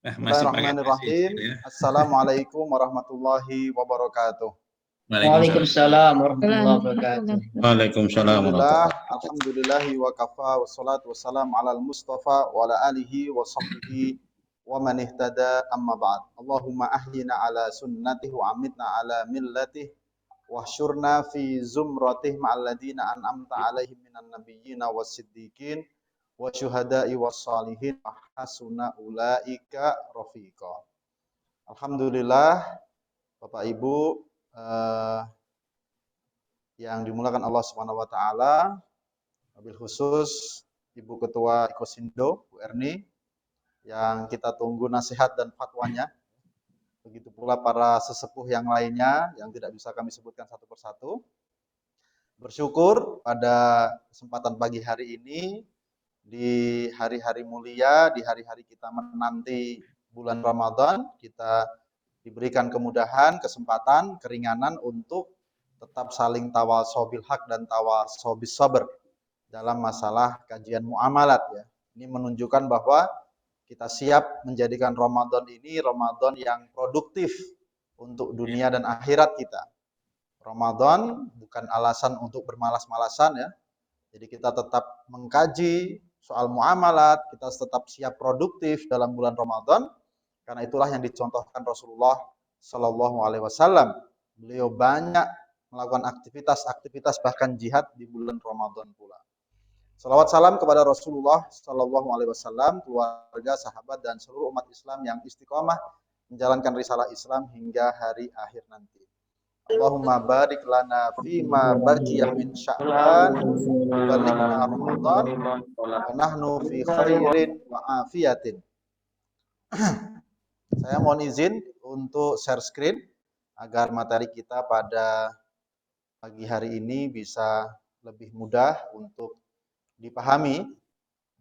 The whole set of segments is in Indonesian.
Masih pakai message Bismillahirrahmanirrahim. gitu ya. Assalamualaikum warahmatullahi wabarakatuh. Waalaikumsalam warahmatullahi wabarakatuh. Waalaikumsalam Alhamdulillah, warahmatullahi alhamdulillahi wa kafa wassalatu wassalamu ala al-mustafa wa ala alihi wa sahbihi wa man ihtada amma ba'd. Allahumma ahyina ala sunnatih wa amitna ala millatih wa syurna fi zumratih ma'al ladina an'amta alaihim minan nabiyyina was siddiqin wa syuhada'i was salihin wa hasuna ulaika rafiqa. Alhamdulillah, Bapak Ibu yang dimuliakan Allah Subhanahu wa taala, wabil khusus Ibu Ketua Ikosindo, Bu Erni, yang kita tunggu nasihat dan fatwanya. Begitu pula para sesepuh yang lainnya yang tidak bisa kami sebutkan satu persatu. Bersyukur pada kesempatan pagi hari ini, di hari-hari mulia, di hari-hari kita menanti bulan Ramadan, kita diberikan kemudahan, kesempatan, keringanan untuk tetap saling tawasobil haq dan tawasobis sabr dalam masalah kajian muamalat ya. Ini menunjukkan bahwa kita siap menjadikan Ramadan ini Ramadan yang produktif untuk dunia dan akhirat kita. Ramadan bukan alasan untuk bermalas-malasan ya. Jadi kita tetap mengkaji soal muamalat, kita tetap siap produktif dalam bulan Ramadan. Karena itulah yang dicontohkan Rasulullah Shallallahu Alaihi Wasallam. Beliau banyak melakukan aktivitas bahkan jihad di bulan Ramadan pula. Salawat salam kepada Rasulullah Shallallahu Alaihi Wasallam, keluarga, sahabat dan seluruh umat Islam yang istiqomah menjalankan risalah Islam hingga hari akhir nanti. Allahumma barik lana fima baqiya min Sya'ban balighna Ramadan wa nahnu fi khairin wa afiyatin. Saya mohon izin untuk share screen agar materi kita pada pagi hari ini bisa lebih mudah untuk dipahami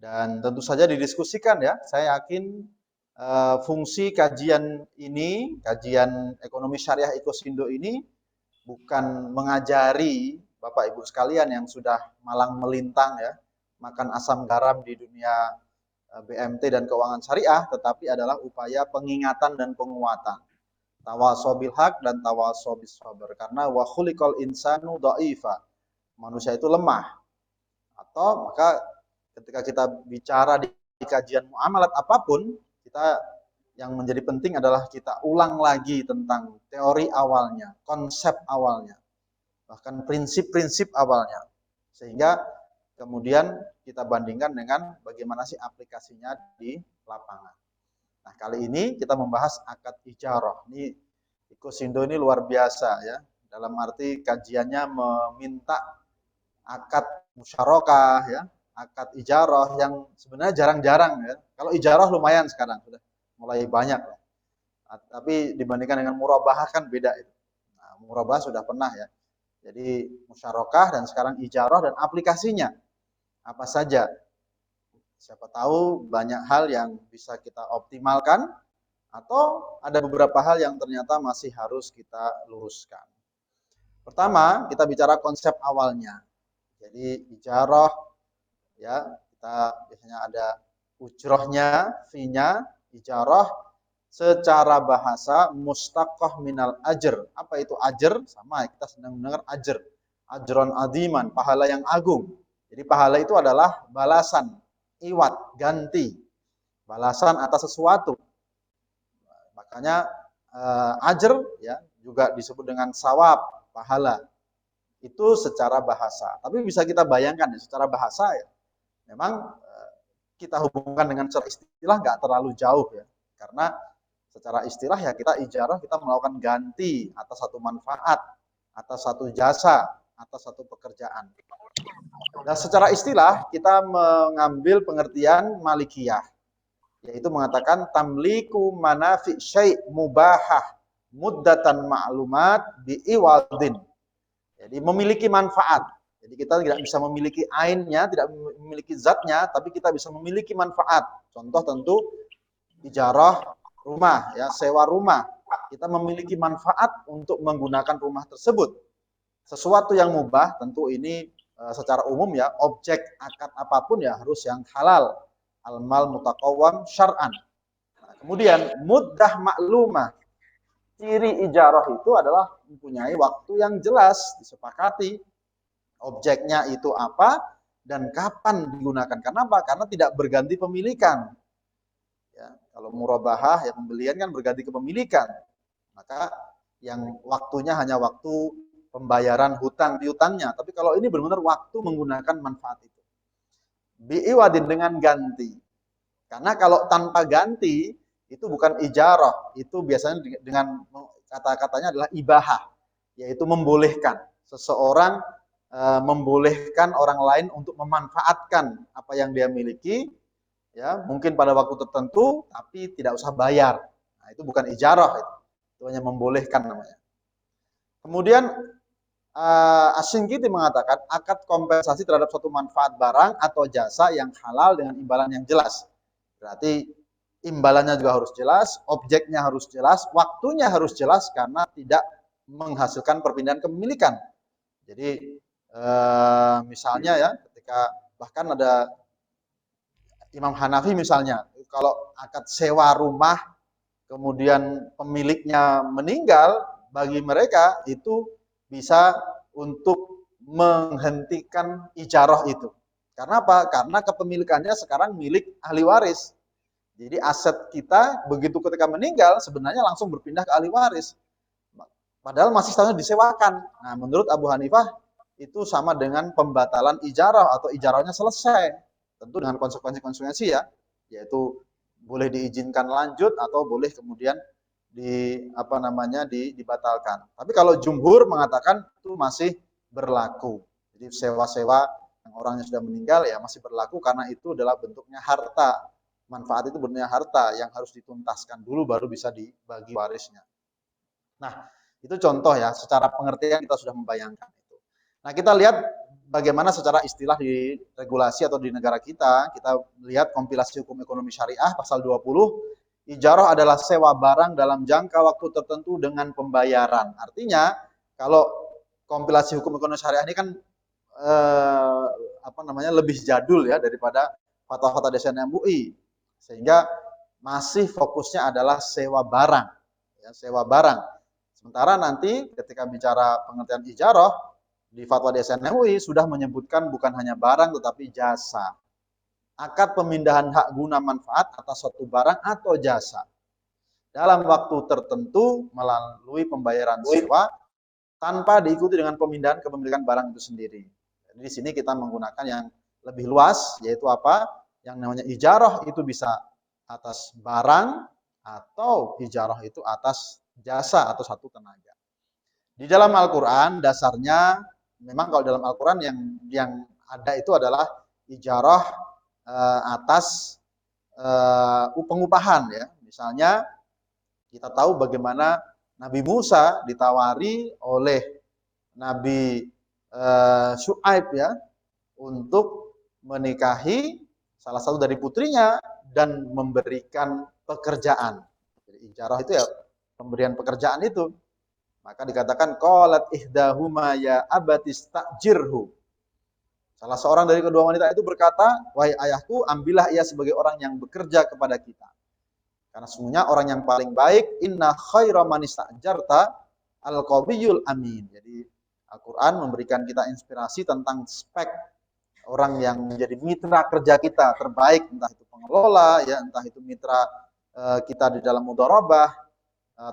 dan tentu saja didiskusikan ya. Saya yakin fungsi kajian ini, kajian ekonomi syariah Ikosindo ini bukan mengajari Bapak Ibu sekalian yang sudah malang melintang ya, makan asam garam di dunia BMT dan keuangan syariah, tetapi adalah upaya pengingatan dan penguatan. Tawasobil haq dan tawasobis sabr. Karena wa khuliqal insanu dha'ifa. Manusia itu lemah. Atau maka ketika kita bicara di kajian muamalat apapun, kita yang menjadi penting adalah kita ulang lagi tentang teori awalnya, konsep awalnya, bahkan prinsip-prinsip awalnya. Sehingga kemudian kita bandingkan dengan bagaimana sih aplikasinya di lapangan. Nah, kali ini kita membahas akad ijarah. Ini Ikosindo ini luar biasa ya. Dalam arti kajiannya meminta akad musyarakah ya, akad ijarah yang sebenarnya jarang-jarang ya. Kalau ijarah lumayan sekarang sudah mulai banyak ya. Tapi dibandingkan dengan murabahah kan beda itu. Nah, murabahah sudah pernah ya. Jadi musyarakah dan sekarang ijarah dan aplikasinya apa saja. Siapa tahu banyak hal yang bisa kita optimalkan atau ada beberapa hal yang ternyata masih harus kita luruskan. Pertama, kita bicara konsep awalnya. Jadi ijarah ya, kita biasanya ada ujrohnya, fee-nya, ijarah secara bahasa mustaqah minal ajr. Apa itu ajr? Sama kita sedang mendengar ajr. Ajron adiman, pahala yang agung. Jadi pahala itu adalah balasan, iwat, ganti, balasan atas sesuatu. Makanya ajr ya juga disebut dengan sawab, pahala. Itu secara bahasa. Tapi bisa kita bayangkan ya, secara bahasa ya, memang kita hubungkan dengan secara istilah nggak terlalu jauh ya. Karena secara istilah ya kita ijarah, kita melakukan ganti atas satu manfaat, atas satu jasa, atas satu pekerjaan. Nah, secara istilah kita mengambil pengertian Malikiyah, yaitu mengatakan tamliku manafi syai' mubahah muddatan ma'lumat bi'iwadin. Jadi memiliki manfaat. Jadi kita tidak bisa memiliki ainnya, tidak memiliki zatnya, tapi kita bisa memiliki manfaat. Contoh tentu ijarah rumah, ya sewa rumah. Kita memiliki manfaat untuk menggunakan rumah tersebut. Sesuatu yang mubah, tentu ini secara umum ya, objek akad apapun ya harus yang halal. Al-mal mutaqawwam syar'an. Nah, Kemudian muddah maklumah. Ciri ijarah itu adalah mempunyai waktu yang jelas, disepakati. Objeknya itu apa dan kapan digunakan. Kenapa? Karena tidak berganti pemilikan. Ya, kalau murabahah ya pembelian kan berganti kepemilikan. Maka yang waktunya hanya waktu pembayaran hutang piutangnya. Tapi kalau ini benar-benar waktu menggunakan manfaat itu. Bi'iwadin dengan ganti. Karena kalau tanpa ganti itu bukan ijarah, itu biasanya dengan kata-katanya adalah ibahah, yaitu membolehkan. Seseorang membolehkan orang lain untuk memanfaatkan apa yang dia miliki, ya mungkin pada waktu tertentu, tapi tidak usah bayar. Nah, itu bukan ijarah, itu hanya membolehkan namanya. Kemudian Asy-Syinkiti mengatakan akad kompensasi terhadap suatu manfaat barang atau jasa yang halal dengan imbalan yang jelas. Berarti imbalannya juga harus jelas, objeknya harus jelas, waktunya harus jelas karena tidak menghasilkan perpindahan kepemilikan. Jadi misalnya ya, ketika bahkan ada Imam Hanafi misalnya, kalau akad sewa rumah kemudian pemiliknya meninggal, bagi mereka itu bisa untuk menghentikan ijarah itu. Karena apa? Karena kepemilikannya sekarang milik ahli waris. Jadi aset kita begitu ketika meninggal sebenarnya langsung berpindah ke ahli waris. Padahal masih statusnya disewakan. Nah, menurut Abu Hanifah itu sama dengan pembatalan ijarah atau ijarahnya selesai. Tentu dengan konsekuensi-konsekuensi ya, yaitu boleh diizinkan lanjut atau boleh kemudian dibatalkan. Tapi kalau jumhur mengatakan itu masih berlaku. Jadi sewa-sewa yang orangnya sudah meninggal ya masih berlaku karena itu adalah bentuknya harta. Manfaat itu bentuknya harta yang harus dituntaskan dulu baru bisa dibagi warisnya. Nah, itu contoh ya, secara pengertian kita sudah membayangkan itu. Nah, kita lihat bagaimana secara istilah di regulasi atau di negara kita lihat kompilasi hukum ekonomi syariah pasal 20. Ijarah adalah sewa barang dalam jangka waktu tertentu dengan pembayaran. Artinya, kalau kompilasi hukum ekonomi syariah ini kan lebih jadul ya daripada fatwa-fatwa DSN MUI. Sehingga masih fokusnya adalah sewa barang. Ya, sewa barang. Sementara nanti ketika bicara pengertian ijarah di fatwa DSN MUI sudah menyebutkan bukan hanya barang tetapi jasa. Akad pemindahan hak guna manfaat atas suatu barang atau jasa dalam waktu tertentu melalui pembayaran sewa tanpa diikuti dengan pemindahan kepemilikan barang itu sendiri. Jadi di sini kita menggunakan yang lebih luas, yaitu apa? Yang namanya ijarah itu bisa atas barang atau ijarah itu atas jasa atau satu tenaga. Di dalam Al-Quran dasarnya memang kalau dalam Al-Quran yang ada itu adalah ijarah atas pengupahan ya. Misalnya kita tahu bagaimana Nabi Musa ditawari oleh Nabi Syuaib ya untuk menikahi salah satu dari putrinya dan memberikan pekerjaan. Jadi ijarah itu ya pemberian pekerjaan itu. Maka dikatakan qalat ihdahuma ya abatis ta'jirhu. Salah seorang dari kedua wanita itu berkata, wahai ayahku, ambillah ia sebagai orang yang bekerja kepada kita. Karena sesungguhnya orang yang paling baik, inna khaira man ista'jarta al-qawiyul amin. Jadi Al-Quran memberikan kita inspirasi tentang spek orang yang menjadi mitra kerja kita terbaik, entah itu pengelola, ya, entah itu mitra kita di dalam mudharabah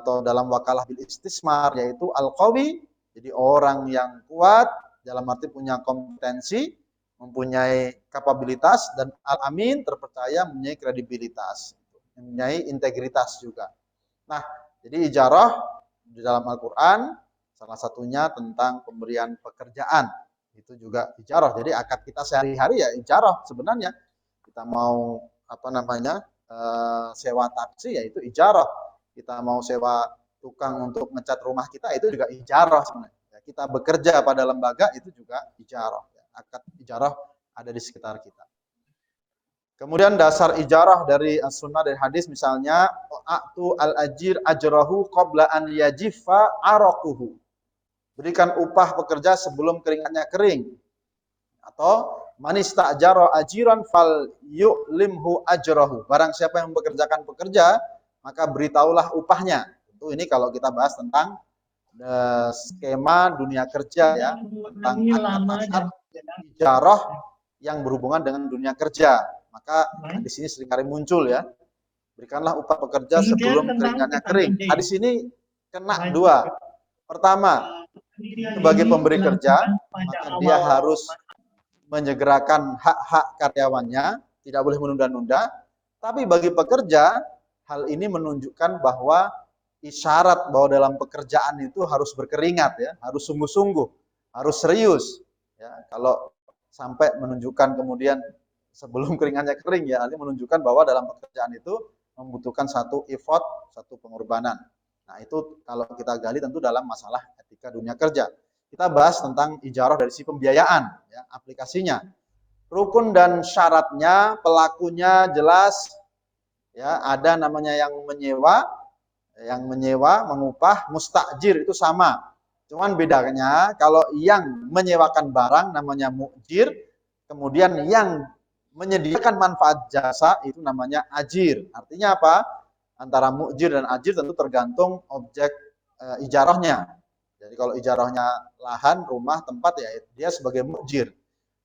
atau dalam wakalah bil istismar, yaitu al-qawi, jadi orang yang kuat, dalam arti punya kompetensi, mempunyai kapabilitas, dan al-amin terpercaya, mempunyai kredibilitas, mempunyai integritas juga. Nah, jadi ijarah di dalam Al-Quran salah satunya tentang pemberian pekerjaan, itu juga ijarah. Jadi akad kita sehari-hari ya ijarah sebenarnya. Kita mau sewa taksi ya itu ijarah. Kita mau sewa tukang untuk ngecat rumah kita itu juga ijarah sebenarnya. Kita bekerja pada lembaga itu juga ijarah. Akad ijarah ada di sekitar kita. Kemudian dasar ijarah dari as-sunnah dan hadis misalnya a'tu al-ajir ajrahu qabla an yajifa araquhu. Berikan upah pekerja sebelum keringatnya kering. Atau man ista'jara ajiran fal yu'limhu ajrahu. Barang siapa yang mempekerjakan pekerja, maka beritahulah upahnya. Tentu ini kalau kita bahas tentang skema dunia kerja ya, tentang akad-akad ijarah yang berhubungan dengan dunia kerja. Maka di sini seringkali muncul ya, berikanlah upah pekerja sebelum keringatnya kering. Nah, di sini kena dua. Pertama, sebagai pemberi kerja, maka dia harus menyegerakan hak-hak karyawannya, tidak boleh menunda-nunda. Tapi bagi pekerja, hal ini menunjukkan bahwa isyarat bahwa dalam pekerjaan itu harus berkeringat ya, harus sungguh-sungguh, harus serius. Ya, kalau sampai menunjukkan kemudian sebelum keringatnya kering ya, ini menunjukkan bahwa dalam pekerjaan itu membutuhkan satu effort, satu pengorbanan. Nah, itu kalau kita gali tentu dalam masalah etika dunia kerja. Kita bahas tentang ijarah dari sisi pembiayaan, ya, aplikasinya. Rukun dan syaratnya, pelakunya jelas, ya, ada namanya yang menyewa, mengupah, mustajir itu sama. Cuman bedanya kalau yang menyewakan barang namanya mu'jir, kemudian yang menyediakan manfaat jasa itu namanya ajir. Artinya apa? Antara mu'jir dan ajir tentu tergantung objek ijarahnya. Jadi kalau ijarahnya lahan, rumah, tempat ya dia sebagai mu'jir.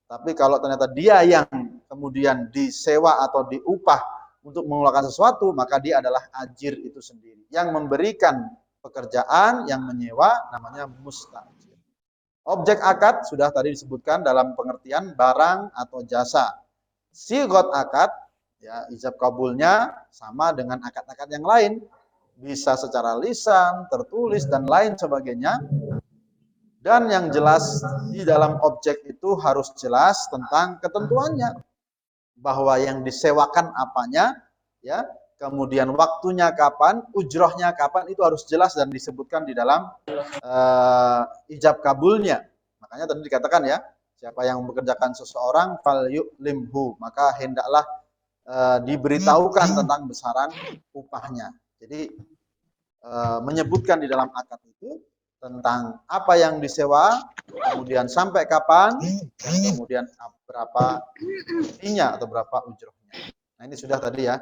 Tapi kalau ternyata dia yang kemudian disewa atau diupah untuk mengeluarkan sesuatu, maka dia adalah ajir itu sendiri. Yang memberikan pekerjaan, yang menyewa namanya mustajir. Objek akad sudah tadi disebutkan dalam pengertian barang atau jasa. Sigot akad, ya, ijab kabulnya sama dengan akad-akad yang lain. Bisa secara lisan, tertulis, dan lain sebagainya. Dan yang jelas di dalam objek itu harus jelas tentang ketentuannya. Bahwa yang disewakan apanya, ya, kemudian waktunya kapan, ujrohnya kapan, itu harus jelas dan disebutkan di dalam ijab kabulnya. Makanya tadi dikatakan ya, siapa yang mempekerjakan seseorang, fal yu'limhu, maka hendaklah diberitahukan tentang besaran upahnya. Jadi menyebutkan di dalam akad itu tentang apa yang disewa, kemudian sampai kapan, dan kemudian berapa fee-nya atau berapa ujrohnya. Nah, ini sudah tadi ya.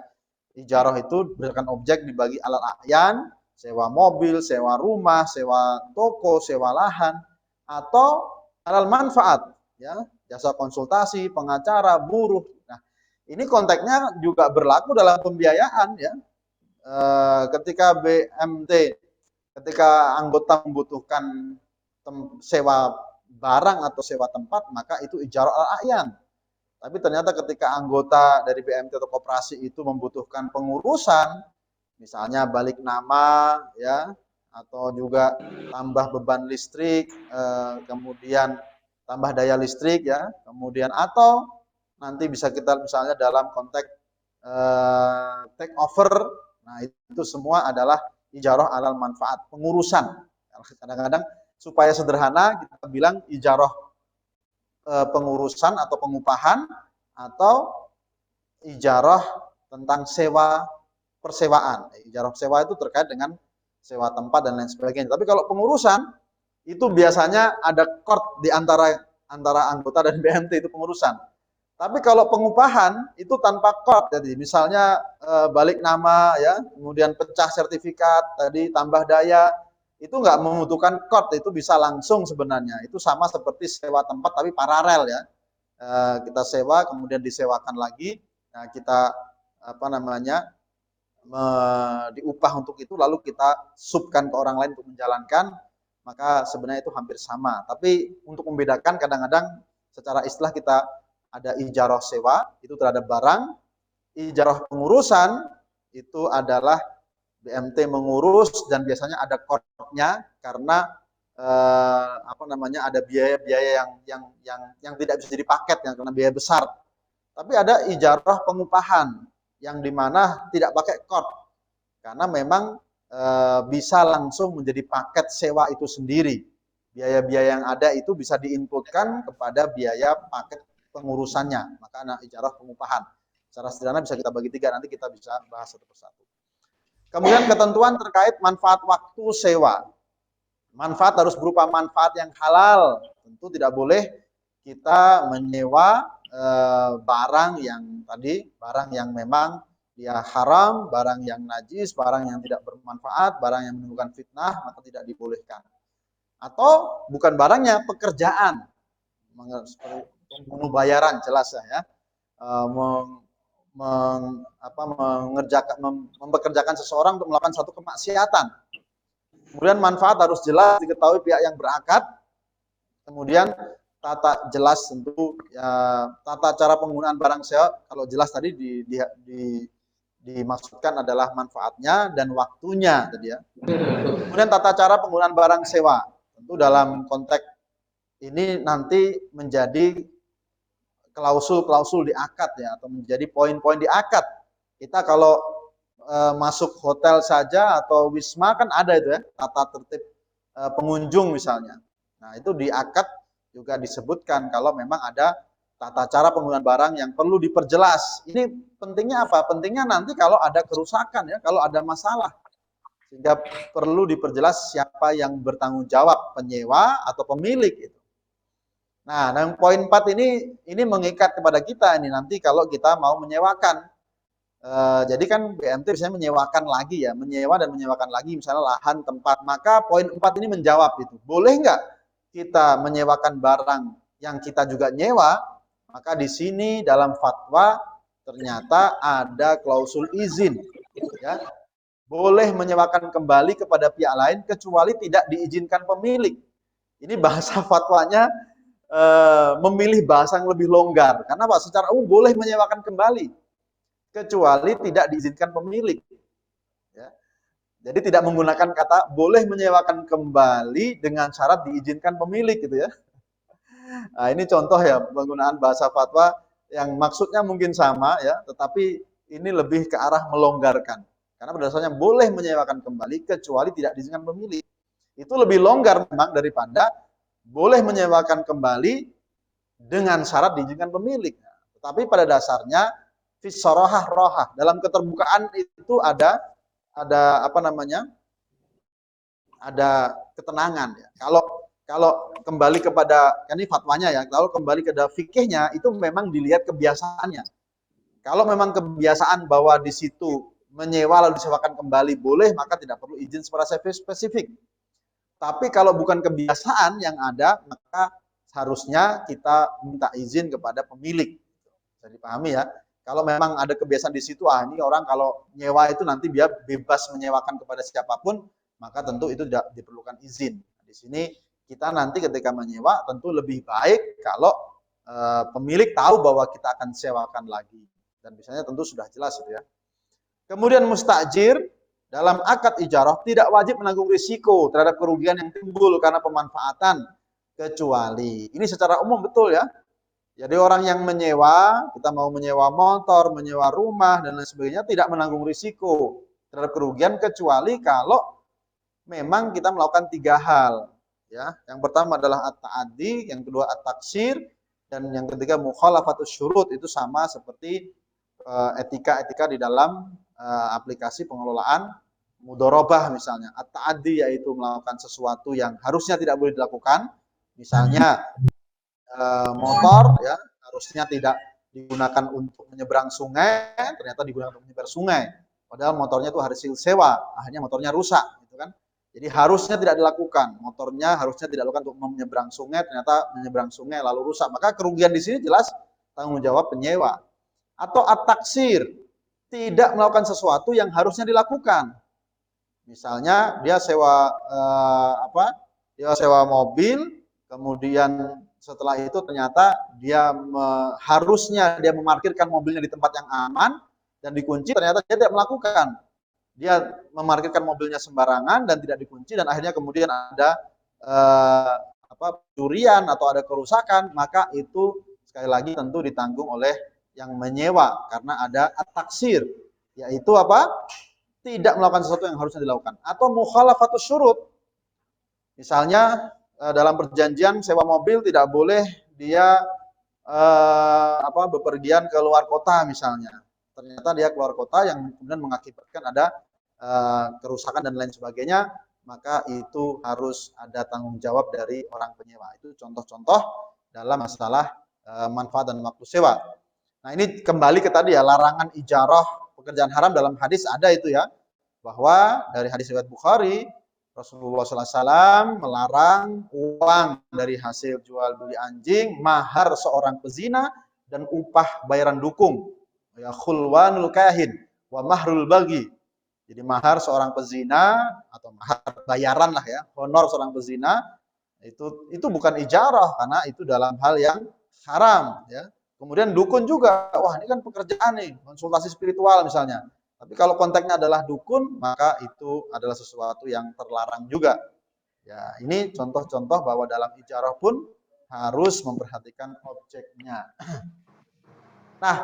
Ijarah itu berdasarkan objek dibagi alal a'yan, sewa mobil, sewa rumah, sewa toko, sewa lahan, atau alal manfaat, ya, jasa konsultasi, pengacara, buruh. Nah, ini konteksnya juga berlaku dalam pembiayaan ya. Ketika BMT, ketika anggota membutuhkan sewa barang atau sewa tempat, maka itu ijarah al-a'yan. Tapi ternyata ketika anggota dari BMT atau koperasi itu membutuhkan pengurusan, misalnya balik nama, ya, atau juga tambah beban listrik, kemudian tambah daya listrik, ya, kemudian atau nanti bisa kita misalnya dalam konteks take over. Nah, itu semua adalah ijarah alal manfaat, pengurusan. Kadang-kadang supaya sederhana kita bilang ijarah pengurusan atau pengupahan, atau ijarah tentang sewa persewaan. Ijarah sewa itu terkait dengan sewa tempat dan lain sebagainya. Tapi kalau pengurusan itu biasanya ada court di antara anggota dan BMT, itu pengurusan. Tapi kalau pengupahan itu tanpa court, jadi misalnya balik nama, ya, kemudian pecah sertifikat, tadi tambah daya, itu nggak membutuhkan court, itu bisa langsung sebenarnya. Itu sama seperti sewa tempat tapi paralel ya. Kita sewa, kemudian disewakan lagi, nah kita diupah untuk itu, lalu kita subkan ke orang lain untuk menjalankan, maka sebenarnya itu hampir sama. Tapi untuk membedakan, kadang-kadang secara istilah kita ada ijarah sewa, itu terhadap barang. Ijarah pengurusan, itu adalah BMT mengurus dan biasanya ada court-nya karena ada biaya-biaya yang tidak bisa jadi paket ya, karena biaya besar. Tapi ada ijarah pengupahan yang dimana tidak pakai court karena memang bisa langsung menjadi paket sewa itu sendiri. Biaya-biaya yang ada itu bisa diinputkan kepada biaya paket pengurusannya, maka ada ijarah pengupahan. Secara sederhana bisa kita bagi tiga, nanti kita bisa bahas satu persatu. Kemudian ketentuan terkait manfaat waktu sewa. Manfaat harus berupa manfaat yang halal. Tentu tidak boleh kita menyewa barang yang memang dia haram, barang yang najis, barang yang tidak bermanfaat, barang yang menimbulkan fitnah, maka tidak dibolehkan. Atau bukan barangnya, pekerjaan, seperti bayaran jelas ya, mempekerjakan seseorang untuk melakukan satu kemaksiatan. Kemudian manfaat harus jelas diketahui pihak yang berakad. Kemudian tata jelas tentu ya, tata cara penggunaan barang sewa kalau jelas tadi dimaksudkan adalah manfaatnya dan waktunya tadi ya. Kemudian tata cara penggunaan barang sewa tentu dalam konteks ini nanti menjadi klausul-klausul di akad ya, atau menjadi poin-poin di akad. Kita kalau masuk hotel saja atau wisma kan ada itu ya, tata tertib pengunjung misalnya. Nah, itu di akad juga disebutkan kalau memang ada tata cara penggunaan barang yang perlu diperjelas. Ini pentingnya apa? Pentingnya nanti kalau ada kerusakan ya, kalau ada masalah. Sehingga perlu diperjelas siapa yang bertanggung jawab, penyewa atau pemilik itu. Nah, yang poin 4 ini mengikat kepada kita ini nanti kalau kita mau menyewakan. Jadi kan BMT biasanya menyewakan lagi ya, menyewa dan menyewakan lagi misalnya lahan, tempat. Maka poin 4 ini menjawab itu. Boleh nggak kita menyewakan barang yang kita juga nyewa? Maka di sini dalam fatwa ternyata ada klausul izin. Ya, boleh menyewakan kembali kepada pihak lain kecuali tidak diizinkan pemilik. Ini bahasa fatwanya memilih bahasa yang lebih longgar. Karena apa? Secara umum boleh menyewakan kembali kecuali tidak diizinkan pemilik. Ya. Jadi tidak menggunakan kata boleh menyewakan kembali dengan syarat diizinkan pemilik gitu ya. Nah, ini contoh ya penggunaan bahasa fatwa yang maksudnya mungkin sama ya, tetapi ini lebih ke arah melonggarkan. Karena pada dasarnya boleh menyewakan kembali kecuali tidak diizinkan pemilik. Itu lebih longgar memang daripada boleh menyewakan kembali dengan syarat diizinkan pemilik. Tetapi pada dasarnya fisorohah rohah, dalam keterbukaan itu ada apa namanya, ada ketenangan ya. Kalau kembali kepada ini fatwanya ya, kalau kembali ke fikihnya itu memang dilihat kebiasaannya. Kalau memang kebiasaan bahwa di situ menyewa lalu disewakan kembali boleh, maka tidak perlu izin secara spesifik. Tapi kalau bukan kebiasaan yang ada, maka seharusnya kita minta izin kepada pemilik. Bisa dipahami ya. Kalau memang ada kebiasaan di situ, ini orang kalau nyewa itu nanti dia bebas menyewakan kepada siapapun, maka tentu itu tidak diperlukan izin. Di sini kita nanti ketika menyewa tentu lebih baik kalau pemilik tahu bahwa kita akan sewakan lagi. Dan biasanya tentu sudah jelas itu ya. Kemudian mustajir dalam akad ijarah tidak wajib menanggung risiko terhadap kerugian yang timbul karena pemanfaatan kecuali ini secara umum betul ya. Jadi orang yang menyewa, kita mau menyewa motor, menyewa rumah dan lain sebagainya tidak menanggung risiko terhadap kerugian kecuali kalau memang kita melakukan 3 hal ya. Yang pertama adalah at-ta'addi, yang kedua at-taksir, dan yang ketiga mukhalafatus syurut. Itu sama seperti etika-etika di dalam aplikasi pengelolaan mudharabah misalnya. At-ta'addi yaitu melakukan sesuatu yang harusnya tidak boleh dilakukan. Misalnya motor ya harusnya tidak digunakan untuk menyeberang sungai, ternyata digunakan untuk menyeberang sungai. Padahal motornya itu hasil sewa, akhirnya motornya rusak gitu kan. Jadi harusnya tidak dilakukan. Motornya harusnya tidak dilakukan untuk menyeberang sungai, ternyata menyeberang sungai lalu rusak. Maka kerugian di sini jelas tanggung jawab penyewa. Atau at-taksir, tidak melakukan sesuatu yang harusnya dilakukan. Misalnya dia sewa Dia sewa mobil, kemudian setelah itu ternyata dia harusnya dia memarkirkan mobilnya di tempat yang aman dan dikunci, ternyata dia tidak melakukan. Dia memarkirkan mobilnya sembarangan dan tidak dikunci dan akhirnya kemudian ada pencurian atau ada kerusakan, maka itu sekali lagi tentu ditanggung oleh yang menyewa karena ada at-taksir, yaitu apa? Tidak melakukan sesuatu yang harusnya dilakukan. Atau mukhalafatus syurut. Misalnya dalam perjanjian sewa mobil tidak boleh dia bepergian ke luar kota misalnya. Ternyata dia keluar kota yang kemudian mengakibatkan ada kerusakan dan lain sebagainya, maka itu harus ada tanggung jawab dari orang penyewa. Itu contoh-contoh dalam masalah manfaat dan waktu sewa. Nah, ini kembali ke tadi ya, larangan ijarah pekerjaan haram dalam hadis ada itu ya, bahwa dari hadis riwayat Bukhari, Rasulullah SAW melarang uang dari hasil jual beli anjing, mahar seorang pezina, dan upah bayaran dukung. Ya khulwanul kahin wa mahrul bagi. Jadi mahar seorang pezina atau mahar bayaran lah ya, honor seorang pezina itu bukan ijarah karena itu dalam hal yang haram ya. Kemudian dukun juga, wah ini kan pekerjaan nih, konsultasi spiritual misalnya. Tapi kalau konteksnya adalah dukun, maka itu adalah sesuatu yang terlarang juga. Ya, ini contoh-contoh bahwa dalam ijarah pun harus memperhatikan objeknya. Nah,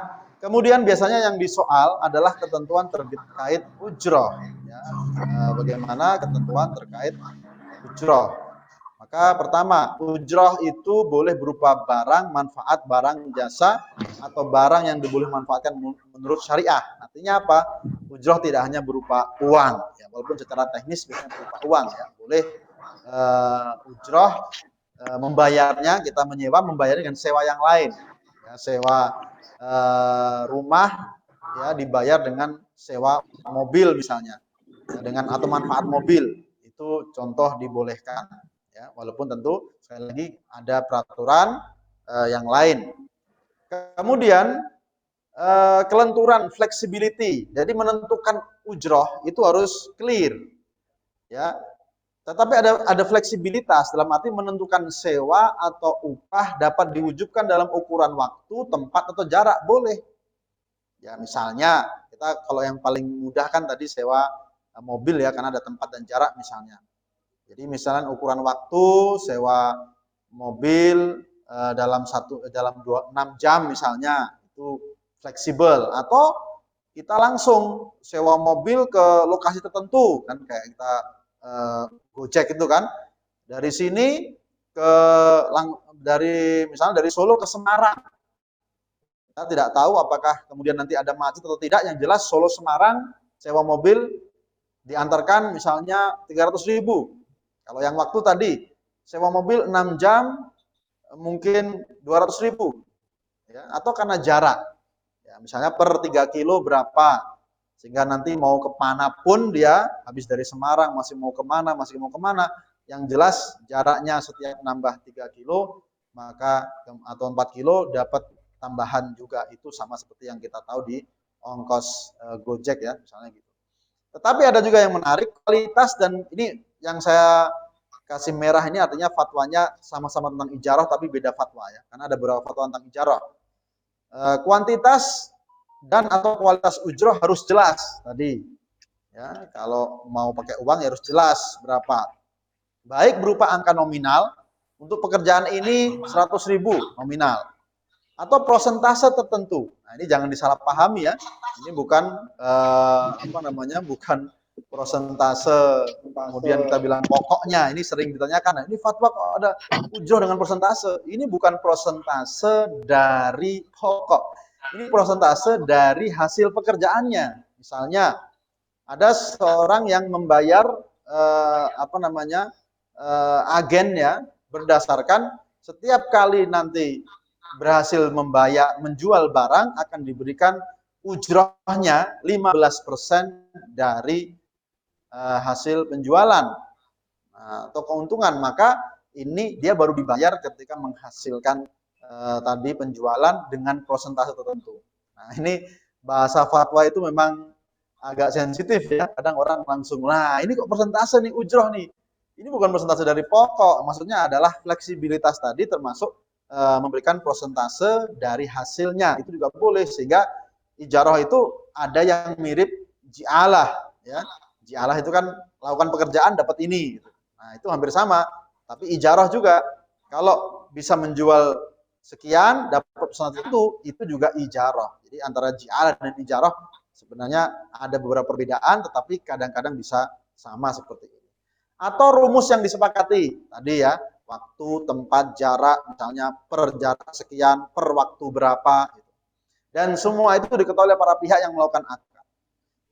kemudian biasanya yang disoal adalah ketentuan terkait ujroh. Ya, bagaimana ketentuan terkait ujroh. Maka pertama, ujroh itu boleh berupa barang, manfaat, barang, jasa, atau barang yang boleh manfaatkan menurut syariah. Artinya apa? Ujroh tidak hanya berupa uang, ya, walaupun secara teknis biasanya berupa uang. Ya. Boleh ujroh membayarnya, kita menyewa, membayarnya dengan sewa yang lain. Ya, sewa rumah, ya, dibayar dengan sewa mobil misalnya, ya, dengan atau manfaat mobil. Itu contoh dibolehkan. Ya, walaupun tentu sekali lagi ada peraturan yang lain. Kemudian kelenturan, flexibility. Jadi menentukan ujroh itu harus clear. Ya. Tetapi ada fleksibilitas dalam arti menentukan sewa atau upah dapat diwujudkan dalam ukuran waktu, tempat atau jarak boleh. Ya, misalnya kita kalau yang paling mudah kan tadi sewa mobil ya karena ada tempat dan jarak misalnya. Jadi misalnya ukuran waktu sewa mobil dalam 6 jam misalnya itu fleksibel, atau kita langsung sewa mobil ke lokasi tertentu kan kayak kita Gojek itu kan dari sini misalnya dari Solo ke Semarang. Kita tidak tahu apakah kemudian nanti ada macet atau tidak, yang jelas Solo Semarang sewa mobil diantarkan misalnya 300.000. Kalau yang waktu tadi, sewa mobil 6 jam, mungkin 200.000. Ya, atau karena jarak. Ya, misalnya per 3 kilo berapa. Sehingga nanti mau kemana pun dia, habis dari Semarang, masih mau kemana. Yang jelas jaraknya setiap nambah 3 kilo, maka atau 4 kilo dapat tambahan juga. Itu sama seperti yang kita tahu di ongkos Gojek ya, misalnya gitu. Tetapi ada juga yang menarik, kualitas, dan ini yang saya kasih merah ini artinya fatwanya sama-sama tentang ijarah tapi beda fatwa ya. Karena ada beberapa fatwa tentang ijarah. Kuantitas dan atau kualitas ujroh harus jelas tadi. Ya, kalau mau pakai uang ya harus jelas berapa. Baik berupa angka nominal, untuk pekerjaan ini 100.000 nominal. Atau prosentase tertentu. Nah, ini jangan disalahpahami ya. Ini bukan bukan prosentase kemudian kita bilang pokoknya. Ini sering ditanyakan. Nah, ini fatwa kok ada ujroh dengan prosentase. Ini bukan prosentase dari pokok. Ini prosentase dari hasil pekerjaannya. Misalnya ada seorang yang membayar agen ya berdasarkan setiap kali nanti berhasil menjual barang akan diberikan ujrohnya 15% dari hasil penjualan atau keuntungan. Maka ini dia baru dibayar ketika menghasilkan tadi penjualan dengan persentase tertentu. Nah, ini bahasa fatwa itu memang agak sensitif ya. Kadang orang langsung, nah ini kok persentase nih ujroh nih. Ini bukan persentase dari pokok. Maksudnya adalah fleksibilitas tadi termasuk memberikan persentase dari hasilnya. Itu juga boleh, sehingga ijarah itu ada yang mirip ji'alah ya. Ji'alah itu kan lakukan pekerjaan dapat ini gitu. Nah, itu hampir sama. Tapi ijarah juga kalau bisa menjual sekian dapat persentase itu juga ijarah. Jadi antara ji'alah dan ijarah sebenarnya ada beberapa perbedaan, tetapi kadang-kadang bisa sama seperti ini. Atau rumus yang disepakati tadi ya, waktu, tempat, jarak, misalnya per jarak sekian, per waktu berapa. Gitu. Dan semua itu diketahui oleh para pihak yang melakukan akad.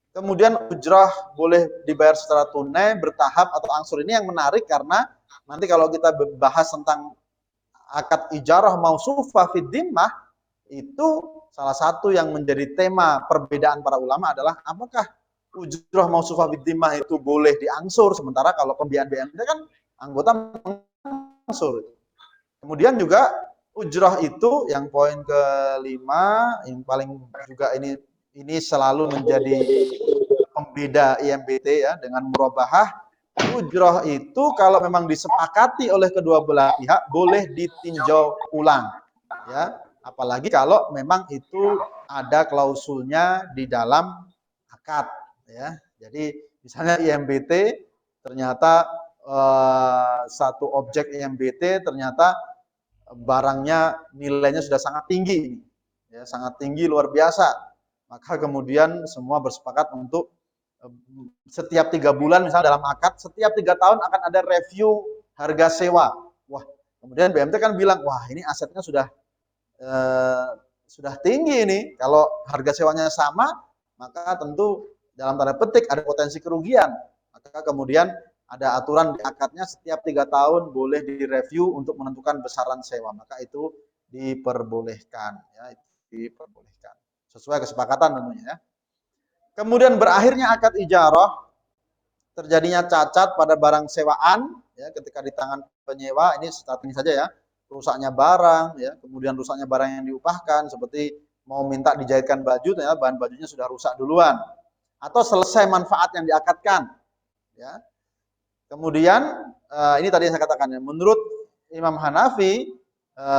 Kemudian ujrah boleh dibayar secara tunai, bertahap, atau angsur. Ini yang menarik karena nanti kalau kita bahas tentang akad ijarah mausufah fid dhimmah, itu salah satu yang menjadi tema perbedaan para ulama adalah apakah ujrah mausufah bidzimah itu boleh diangsur, sementara kalau pembiayaan BMT kan anggota mengangsur. Kemudian juga ujrah itu yang poin kelima, yang paling juga ini selalu menjadi pembeda IMBT ya dengan murabahah. Ujrah itu kalau memang disepakati oleh kedua belah pihak boleh ditinjau ulang, ya. Apalagi kalau memang itu ada klausulnya di dalam akad, ya. Jadi misalnya IMBT ternyata satu objek IMBT ternyata barangnya nilainya sudah sangat tinggi, ya, sangat tinggi luar biasa. Maka kemudian semua bersepakat untuk setiap 3 bulan misalnya dalam akad, setiap 3 tahun akan ada review harga sewa. Wah, kemudian BMT kan bilang, wah ini asetnya sudah tinggi ini. Kalau harga sewanya sama, maka tentu dalam tanda petik ada potensi kerugian. Maka kemudian ada aturan di akadnya setiap 3 tahun boleh direview untuk menentukan besaran sewa. Maka itu diperbolehkan, ya, diperbolehkan sesuai kesepakatan tentunya, ya. Kemudian berakhirnya akad ijarah, terjadinya cacat pada barang sewaan, ya, ketika di tangan penyewa, ini starting saja ya, rusaknya barang, ya, kemudian rusaknya barang yang diupahkan, seperti mau minta dijahitkan baju, ternyata bahan bajunya sudah rusak duluan, atau selesai manfaat yang diakadkan, ya. Kemudian ini tadi yang saya katakan ya, menurut Imam Hanafi,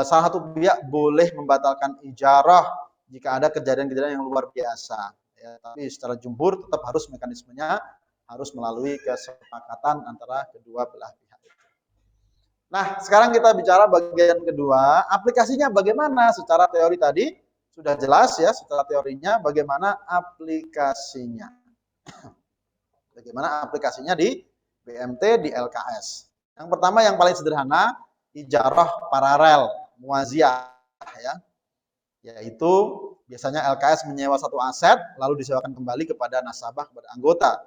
salah satu pihak boleh membatalkan ijarah jika ada kejadian-kejadian yang luar biasa. Ya, tapi secara jumhur tetap harus mekanismenya harus melalui kesepakatan antara kedua belah pihak. Nah, sekarang kita bicara bagian kedua, aplikasinya bagaimana? Secara teori tadi sudah jelas ya, secara teorinya bagaimana aplikasinya. Bagaimana aplikasinya di BMT, di LKS. Yang pertama yang paling sederhana, ijarah paralel muaziah, ya. Yaitu biasanya LKS menyewa satu aset lalu disewakan kembali kepada nasabah, kepada anggota.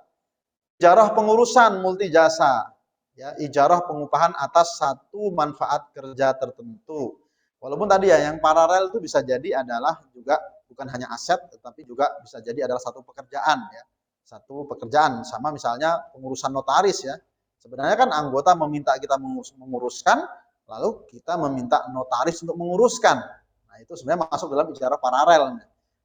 Ijarah pengurusan multi jasa, ya, ijarah pengupahan atas satu manfaat kerja tertentu. Walaupun tadi ya yang paralel itu bisa jadi adalah juga bukan hanya aset tetapi juga bisa jadi adalah satu pekerjaan, ya. Satu pekerjaan, sama misalnya pengurusan notaris, ya. Sebenarnya kan anggota meminta kita menguruskan, lalu kita meminta notaris untuk menguruskan. Nah, itu sebenarnya masuk dalam ijarah paralel.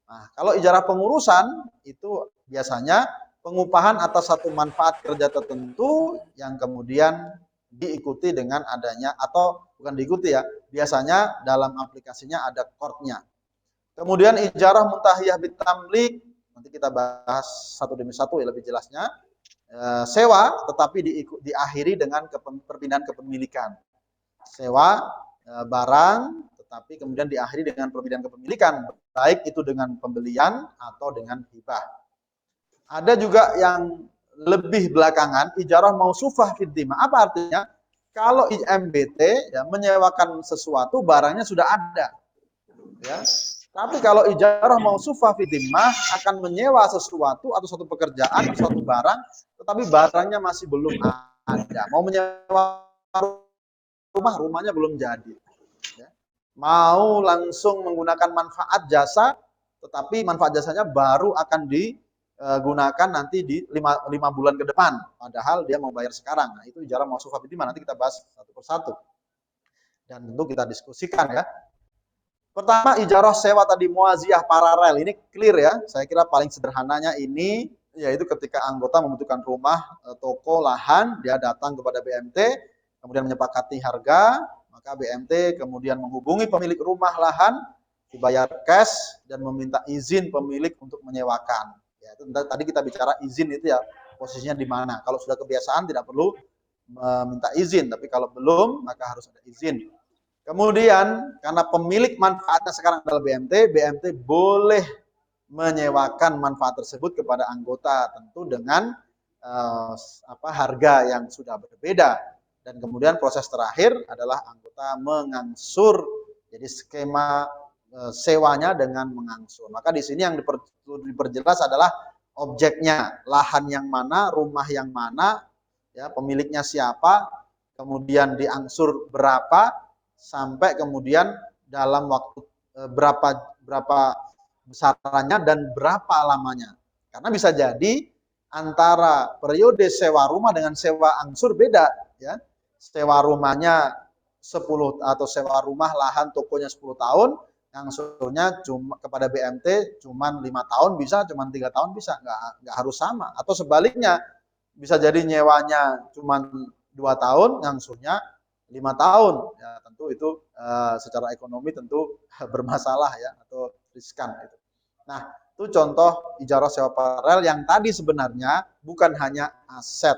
Nah, kalau ijarah pengurusan itu biasanya pengupahan atas satu manfaat kerja tertentu yang kemudian diikuti dengan adanya, atau bukan diikuti ya, biasanya dalam aplikasinya ada court-nya. Kemudian ijarah muntahiyah bitamlik, nanti kita bahas satu demi satu ya lebih jelasnya. Sewa tetapi diakhiri dengan perpindahan kepemilikan. Sewa barang tetapi kemudian diakhiri dengan perpindahan kepemilikan, baik itu dengan pembelian atau dengan hibah. Ada juga yang lebih belakangan, ijarah mausufah fidzimah. Apa artinya? Kalau IMBT ya, menyewakan sesuatu, barangnya sudah ada, ya. Tapi kalau ijarah mausufah fidzimah akan menyewa sesuatu atau suatu pekerjaan, suatu barang, tetapi barangnya masih belum ada. Mau menyewa rumahnya belum jadi, ya. Mau langsung menggunakan manfaat jasa, tetapi manfaat jasanya baru akan digunakan nanti di 5 bulan ke depan, padahal dia mau bayar sekarang. Nah, itu ijarah mausufah bidzimah, nanti kita bahas satu persatu. Dan tentu kita diskusikan ya. Pertama, ijarah sewa tadi muaziah paralel, ini clear ya. Saya kira paling sederhananya ini yaitu ketika anggota membutuhkan rumah, toko, lahan, dia datang kepada BMT, kemudian menyepakati harga, maka BMT kemudian menghubungi pemilik rumah lahan, dibayar cash dan meminta izin pemilik untuk menyewakan. Ya, itu tadi kita bicara izin itu ya posisinya di mana. Kalau sudah kebiasaan tidak perlu meminta izin, tapi kalau belum maka harus ada izin. Kemudian karena pemilik manfaatnya sekarang adalah BMT, BMT boleh menyewakan manfaat tersebut kepada anggota tentu dengan harga yang sudah berbeda. Dan kemudian proses terakhir adalah anggota mengangsur. Jadi skema sewanya dengan mengangsur. Maka di sini yang diperjelas adalah objeknya, lahan yang mana, rumah yang mana, ya, pemiliknya siapa, kemudian diangsur berapa, sampai kemudian dalam waktu berapa besarannya dan berapa lamanya. Karena bisa jadi antara periode sewa rumah dengan sewa angsur beda, ya. Sewa rumahnya 10 atau sewa rumah lahan tokonya 10 tahun, angsurnya cuma kepada BMT cuman 5 tahun bisa, cuman 3 tahun bisa, nggak harus sama. Atau sebaliknya, bisa jadi nyewanya cuman 2 tahun, angsurnya 5 tahun. Ya, tentu itu secara ekonomi tentu bermasalah ya atau riskan gitu. Nah, itu contoh ijarah sewa paralel yang tadi sebenarnya bukan hanya aset,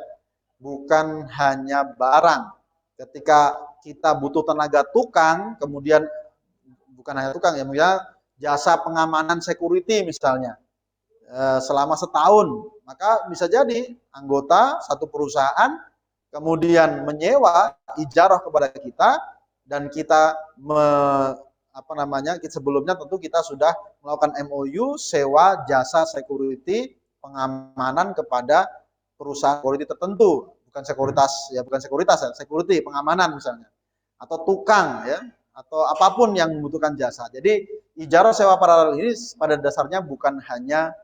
bukan hanya barang. Ketika kita butuh tenaga tukang, kemudian bukan hanya tukang ya, misalnya jasa pengamanan security misalnya, selama setahun, maka bisa jadi anggota satu perusahaan kemudian menyewa ijarah kepada kita dan kita sebelumnya tentu kita sudah melakukan MOU sewa jasa security pengamanan kepada perusahaan security tertentu, bukan sekuritas ya, security pengamanan misalnya, atau tukang ya, atau apapun yang membutuhkan jasa. Jadi ijarah sewa paralel ini pada dasarnya bukan hanya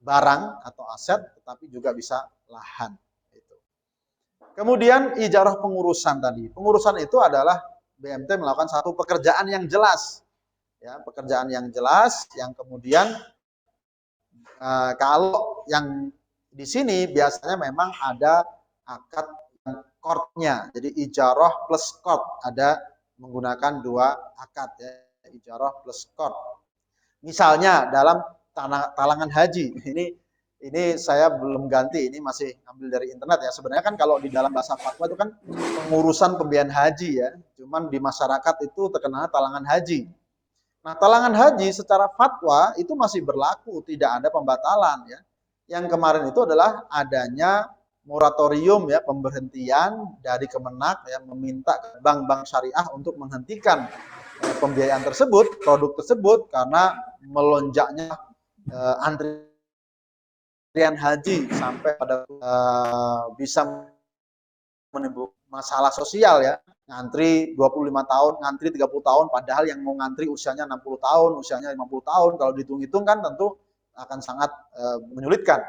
barang atau aset, tetapi juga bisa lahan. Kemudian ijarah pengurusan tadi. Pengurusan itu adalah BMT melakukan satu pekerjaan yang jelas. Ya, pekerjaan yang jelas yang kemudian kalau yang di sini biasanya memang ada akad qardnya. Jadi ijarah plus qard, ada menggunakan dua akad ya, ijarah plus qard. Misalnya dalam talangan haji. Ini saya belum ganti, ini masih ambil dari internet ya. Sebenarnya kan kalau di dalam bahasa fatwa itu kan pengurusan pembiayaan haji ya. Cuman di masyarakat itu terkenal talangan haji. Nah, talangan haji secara fatwa itu masih berlaku, tidak ada pembatalan ya. Yang kemarin itu adalah adanya moratorium ya, pemberhentian dari Kemenak ya, meminta bank-bank syariah untuk menghentikan pembiayaan tersebut, produk tersebut karena melonjaknya antrian haji sampai pada bisa menimbulkan masalah sosial ya. Ngantri 25 tahun, ngantri 30 tahun, padahal yang mau ngantri usianya 60 tahun, usianya 50 tahun, kalau dihitung-hitung kan tentu akan sangat menyulitkan.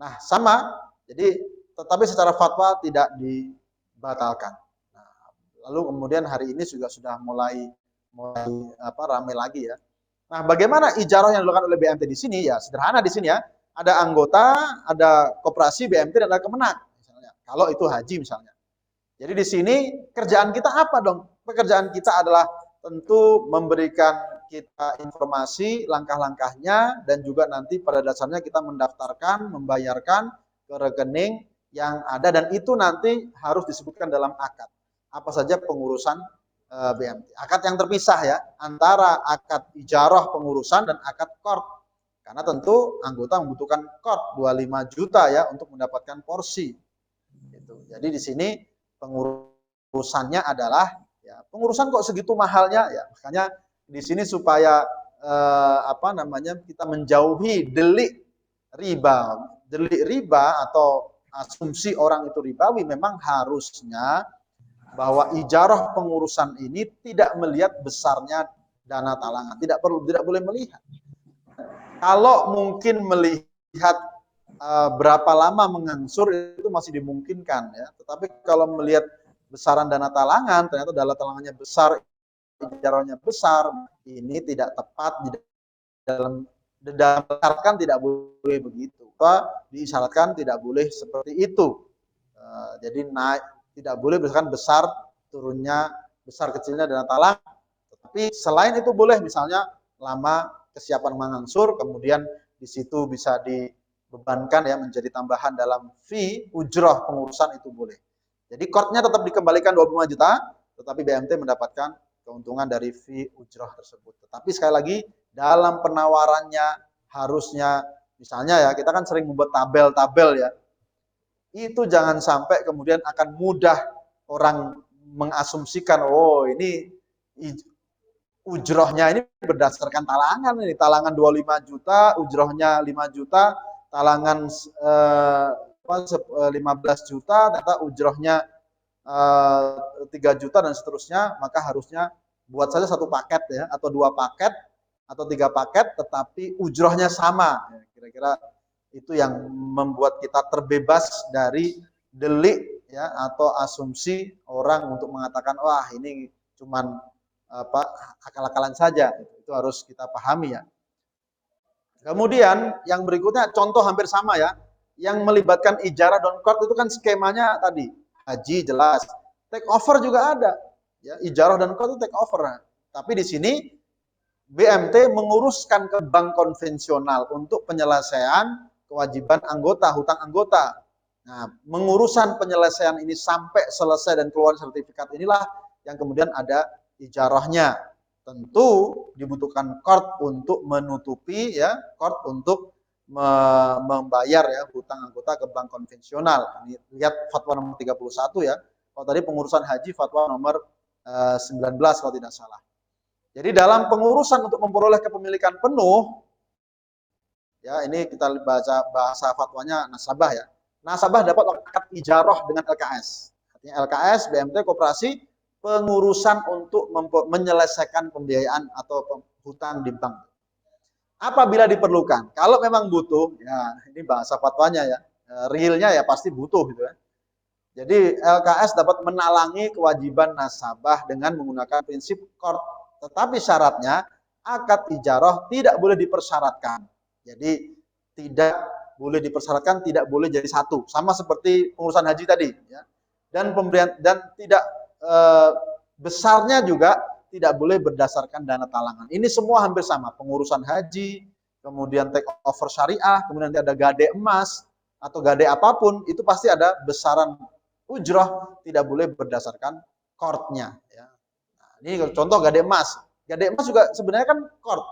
Nah, sama, jadi tetapi secara fatwa tidak dibatalkan. Nah, lalu kemudian hari ini juga sudah mulai ramai lagi ya. Nah, bagaimana ijarah yang dilakukan oleh BMT di sini ya? Sederhana di sini ya. Ada anggota, ada koperasi BMT dan ada Kemenak misalnya. Kalau itu haji misalnya. Jadi di sini kerjaan kita apa dong? Pekerjaan kita adalah tentu memberikan kita informasi langkah-langkahnya dan juga nanti pada dasarnya kita mendaftarkan, membayarkan ke rekening yang ada dan itu nanti harus disebutkan dalam akad. Apa saja pengurusan BMT. Akad yang terpisah ya antara akad ijarah pengurusan dan akad qard. Karena tentu anggota membutuhkan qard 25 juta ya untuk mendapatkan porsi. Gitu. Jadi di sini pengurusannya adalah ya pengurusan kok segitu mahalnya ya, makanya di sini supaya kita menjauhi delik riba atau asumsi orang itu ribawi, memang harusnya bahwa ijarah pengurusan ini tidak melihat besarnya dana talangan, tidak boleh melihat. Kalau mungkin melihat berapa lama mengangsur itu masih dimungkinkan ya. Tetapi kalau melihat besaran dana talangan, ternyata dana talangannya besar, ijarahnya besar, ini tidak tepat di dalam disyaratkan tidak boleh begitu. Disyaratkan tidak boleh seperti itu. Jadi tidak boleh berdasarkan besar turunnya, besar kecilnya dana talangan. Tapi selain itu boleh misalnya lama kesiapan mengangsur, kemudian di situ bisa dibebankan ya menjadi tambahan dalam fee ujrah pengurusan itu boleh. Jadi qardnya tetap dikembalikan 25 juta, tetapi BMT mendapatkan keuntungan dari fee ujrah tersebut. Tetapi sekali lagi dalam penawarannya harusnya misalnya ya kita kan sering membuat tabel-tabel ya. Itu jangan sampai kemudian akan mudah orang mengasumsikan oh ini ujrohnya ini berdasarkan talangan ini, talangan 25 juta, ujrohnya 5 juta, talangan 15 juta, ternyata ujrohnya 3 juta dan seterusnya, maka harusnya buat saja satu paket ya, atau 2 paket, atau 3 paket, tetapi ujrohnya sama. Ya, kira-kira itu yang membuat kita terbebas dari delik ya atau asumsi orang untuk mengatakan wah ini cuman apa akal-akalan saja. Itu harus kita pahami ya. Kemudian yang berikutnya contoh hampir sama ya, yang melibatkan ijarah dan qard itu kan skemanya tadi haji jelas, take over juga ada, ya ijarah dan qard itu take over. Nah, tapi di sini BMT menguruskan ke bank konvensional untuk penyelesaian kewajiban anggota, hutang anggota. Nah, mengurusan penyelesaian ini sampai selesai dan keluar sertifikat inilah yang kemudian ada ijarahnya. Tentu dibutuhkan qard untuk menutupi ya, qard untuk membayar ya hutang anggota ke bank konvensional. Ini lihat fatwa nomor 31 ya. Kalau tadi pengurusan haji fatwa nomor 19 kalau tidak salah. Jadi dalam pengurusan untuk memperoleh kepemilikan penuh, ya ini kita baca bahasa fatwanya nasabah ya. Nasabah dapat akad ijarah dengan LKS. Artinya LKS, BMT, koperasi, pengurusan untuk menyelesaikan pembiayaan atau hutang di bank. Apabila diperlukan, kalau memang butuh, ya ini bahasa fatwanya ya, realnya ya pasti butuh gitu ya. Jadi LKS dapat menalangi kewajiban nasabah dengan menggunakan prinsip qard. Tetapi syaratnya akad ijarah tidak boleh dipersyaratkan. Jadi tidak boleh dipersyaratkan, tidak boleh jadi satu. Sama seperti pengurusan haji tadi. Ya. Dan pemberian dan tidak besarnya juga tidak boleh berdasarkan dana talangan. Ini semua hampir sama. Pengurusan haji, kemudian take over syariah, kemudian nanti ada gade emas atau gade apapun, itu pasti ada besaran ujroh, tidak boleh berdasarkan qardnya. Ya. Ini contoh gade emas. Gade emas juga sebenarnya kan qard.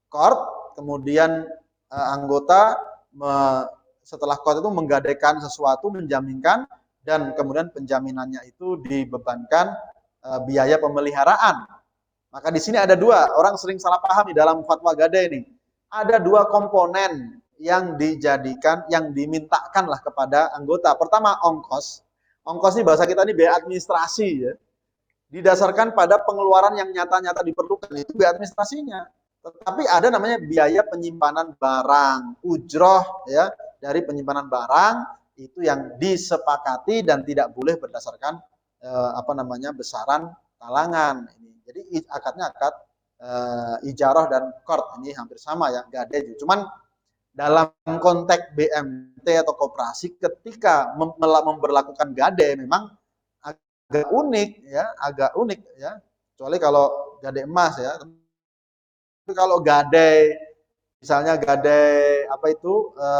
Qard, kemudian anggota setelah qard itu menggadaikan sesuatu, menjaminkan, dan kemudian penjaminannya itu dibebankan biaya pemeliharaan. Maka di sini ada dua, orang sering salah paham di dalam fatwa gade ini. Ada 2 komponen yang dijadikan, yang dimintakanlah kepada anggota. Pertama ongkos. Ongkos ini bahasa kita ini biaya administrasi ya. Didasarkan pada pengeluaran yang nyata-nyata diperlukan, itu biaya administrasinya. Tetapi ada namanya biaya penyimpanan barang, ujroh ya dari penyimpanan barang itu yang disepakati dan tidak boleh berdasarkan besaran talangan. Jadi akadnya akad ijarah dan qard ini hampir sama ya, gade. Cuman dalam konteks BMT atau koperasi ketika memberlakukan gade memang agak unik ya. Kecuali kalau gade emas ya. Tapi kalau gade misalnya gade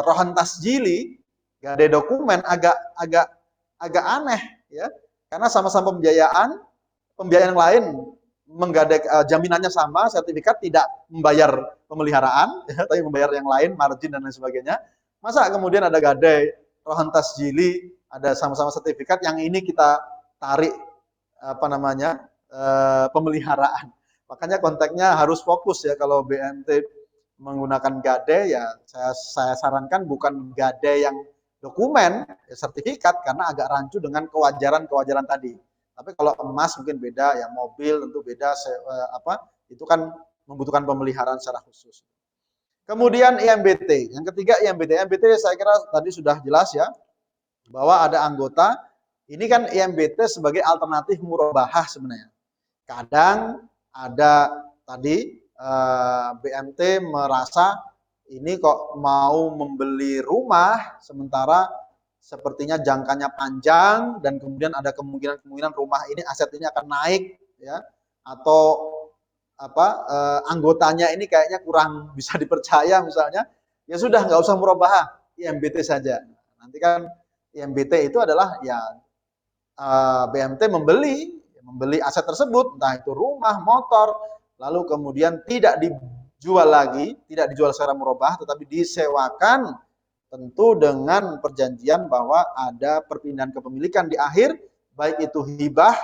rohan tasjili, gade dokumen agak aneh ya. Karena sama-sama pembiayaan yang lain menggadai jaminannya sama, sertifikat tidak membayar pemeliharaan, ya, tapi membayar yang lain, margin dan lain sebagainya. Masa kemudian ada gadai, rohan tasjili, ada sama-sama sertifikat, yang ini kita tarik pemeliharaan. Makanya konteksnya harus fokus ya kalau BMT menggunakan gadai ya saya sarankan bukan gadai yang dokumen, ya, sertifikat karena agak rancu dengan kewajaran tadi. Tapi kalau emas mungkin beda ya, mobil tentu beda, itu kan membutuhkan pemeliharaan secara khusus. Kemudian IMBT, yang ketiga IMBT. IMBT saya kira tadi sudah jelas ya, bahwa ada anggota, ini kan IMBT sebagai alternatif murabahah sebenarnya. Kadang ada tadi BMT merasa ini kok mau membeli rumah sementara sepertinya jangkanya panjang dan kemudian ada kemungkinan rumah ini, aset ini akan naik ya, atau anggotanya ini kayaknya kurang bisa dipercaya misalnya, ya sudah nggak usah murabahah, IMBT saja. Nanti kan IMBT itu adalah ya BMT membeli aset tersebut, entah itu rumah, motor, lalu kemudian tidak dijual lagi, tidak dijual secara murabahah, tetapi disewakan. Tentu dengan perjanjian bahwa ada perpindahan kepemilikan di akhir, baik itu hibah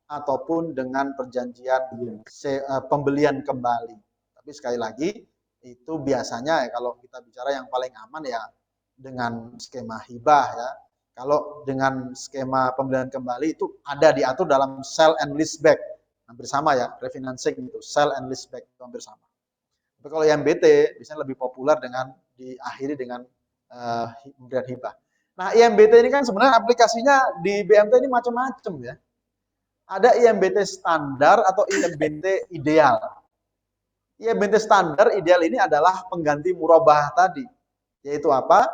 ataupun dengan perjanjian pembelian kembali. Tapi sekali lagi, itu biasanya ya kalau kita bicara yang paling aman ya dengan skema hibah ya. Kalau dengan skema pembelian kembali itu ada diatur dalam sell and lease back. hampir sama ya, refinancing itu, sell and leaseback itu hampir sama. Tapi kalau IMBT biasanya lebih populer dengan diakhiri dengan pemberian hibah. Nah, IMBT ini kan sebenarnya aplikasinya di BMT ini macam-macam ya. Ada IMBT standar atau IMBT ideal. IMBT standar ideal ini adalah pengganti murabahah tadi. Yaitu apa?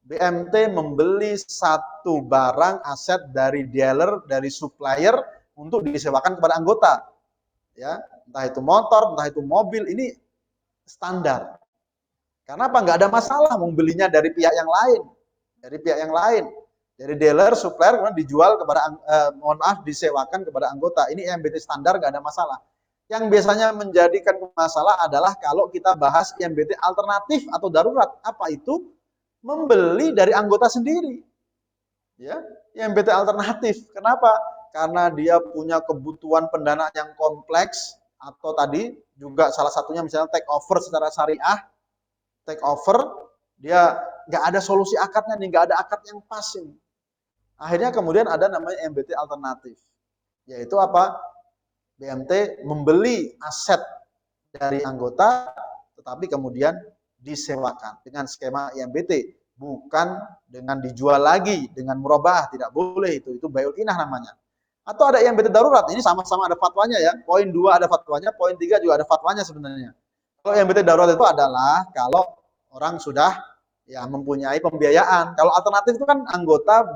BMT membeli satu barang aset dari dealer, dari supplier untuk disewakan kepada anggota. Ya, entah itu motor, entah itu mobil, ini standar. Karena apa? Nggak ada masalah membelinya dari pihak yang lain. Dari pihak yang lain. Dari dealer, supplier, kemudian dijual kepada, disewakan kepada anggota. Ini IMBT standar, nggak ada masalah. Yang biasanya menjadikan masalah adalah kalau kita bahas IMBT alternatif atau darurat. Apa itu? Membeli dari anggota sendiri. Ya, IMBT alternatif. Kenapa? Karena dia punya kebutuhan pendanaan yang kompleks, atau tadi juga salah satunya misalnya take over secara syariah, take over, dia nggak ada solusi akadnya nih, nggak ada akad yang pas ini. Akhirnya kemudian ada namanya IMBT alternatif, yaitu apa? BMT membeli aset dari anggota, tetapi kemudian disewakan dengan skema IMBT, bukan dengan dijual lagi dengan murabahah, tidak boleh itu bai'ul inah namanya. Atau ada IMBT darurat, ini sama-sama ada fatwanya ya. Poin 2 ada fatwanya, poin 3 juga ada fatwanya sebenarnya. Kalau IMBT darurat itu adalah kalau orang sudah ya mempunyai pembiayaan. Kalau alternatif itu kan anggota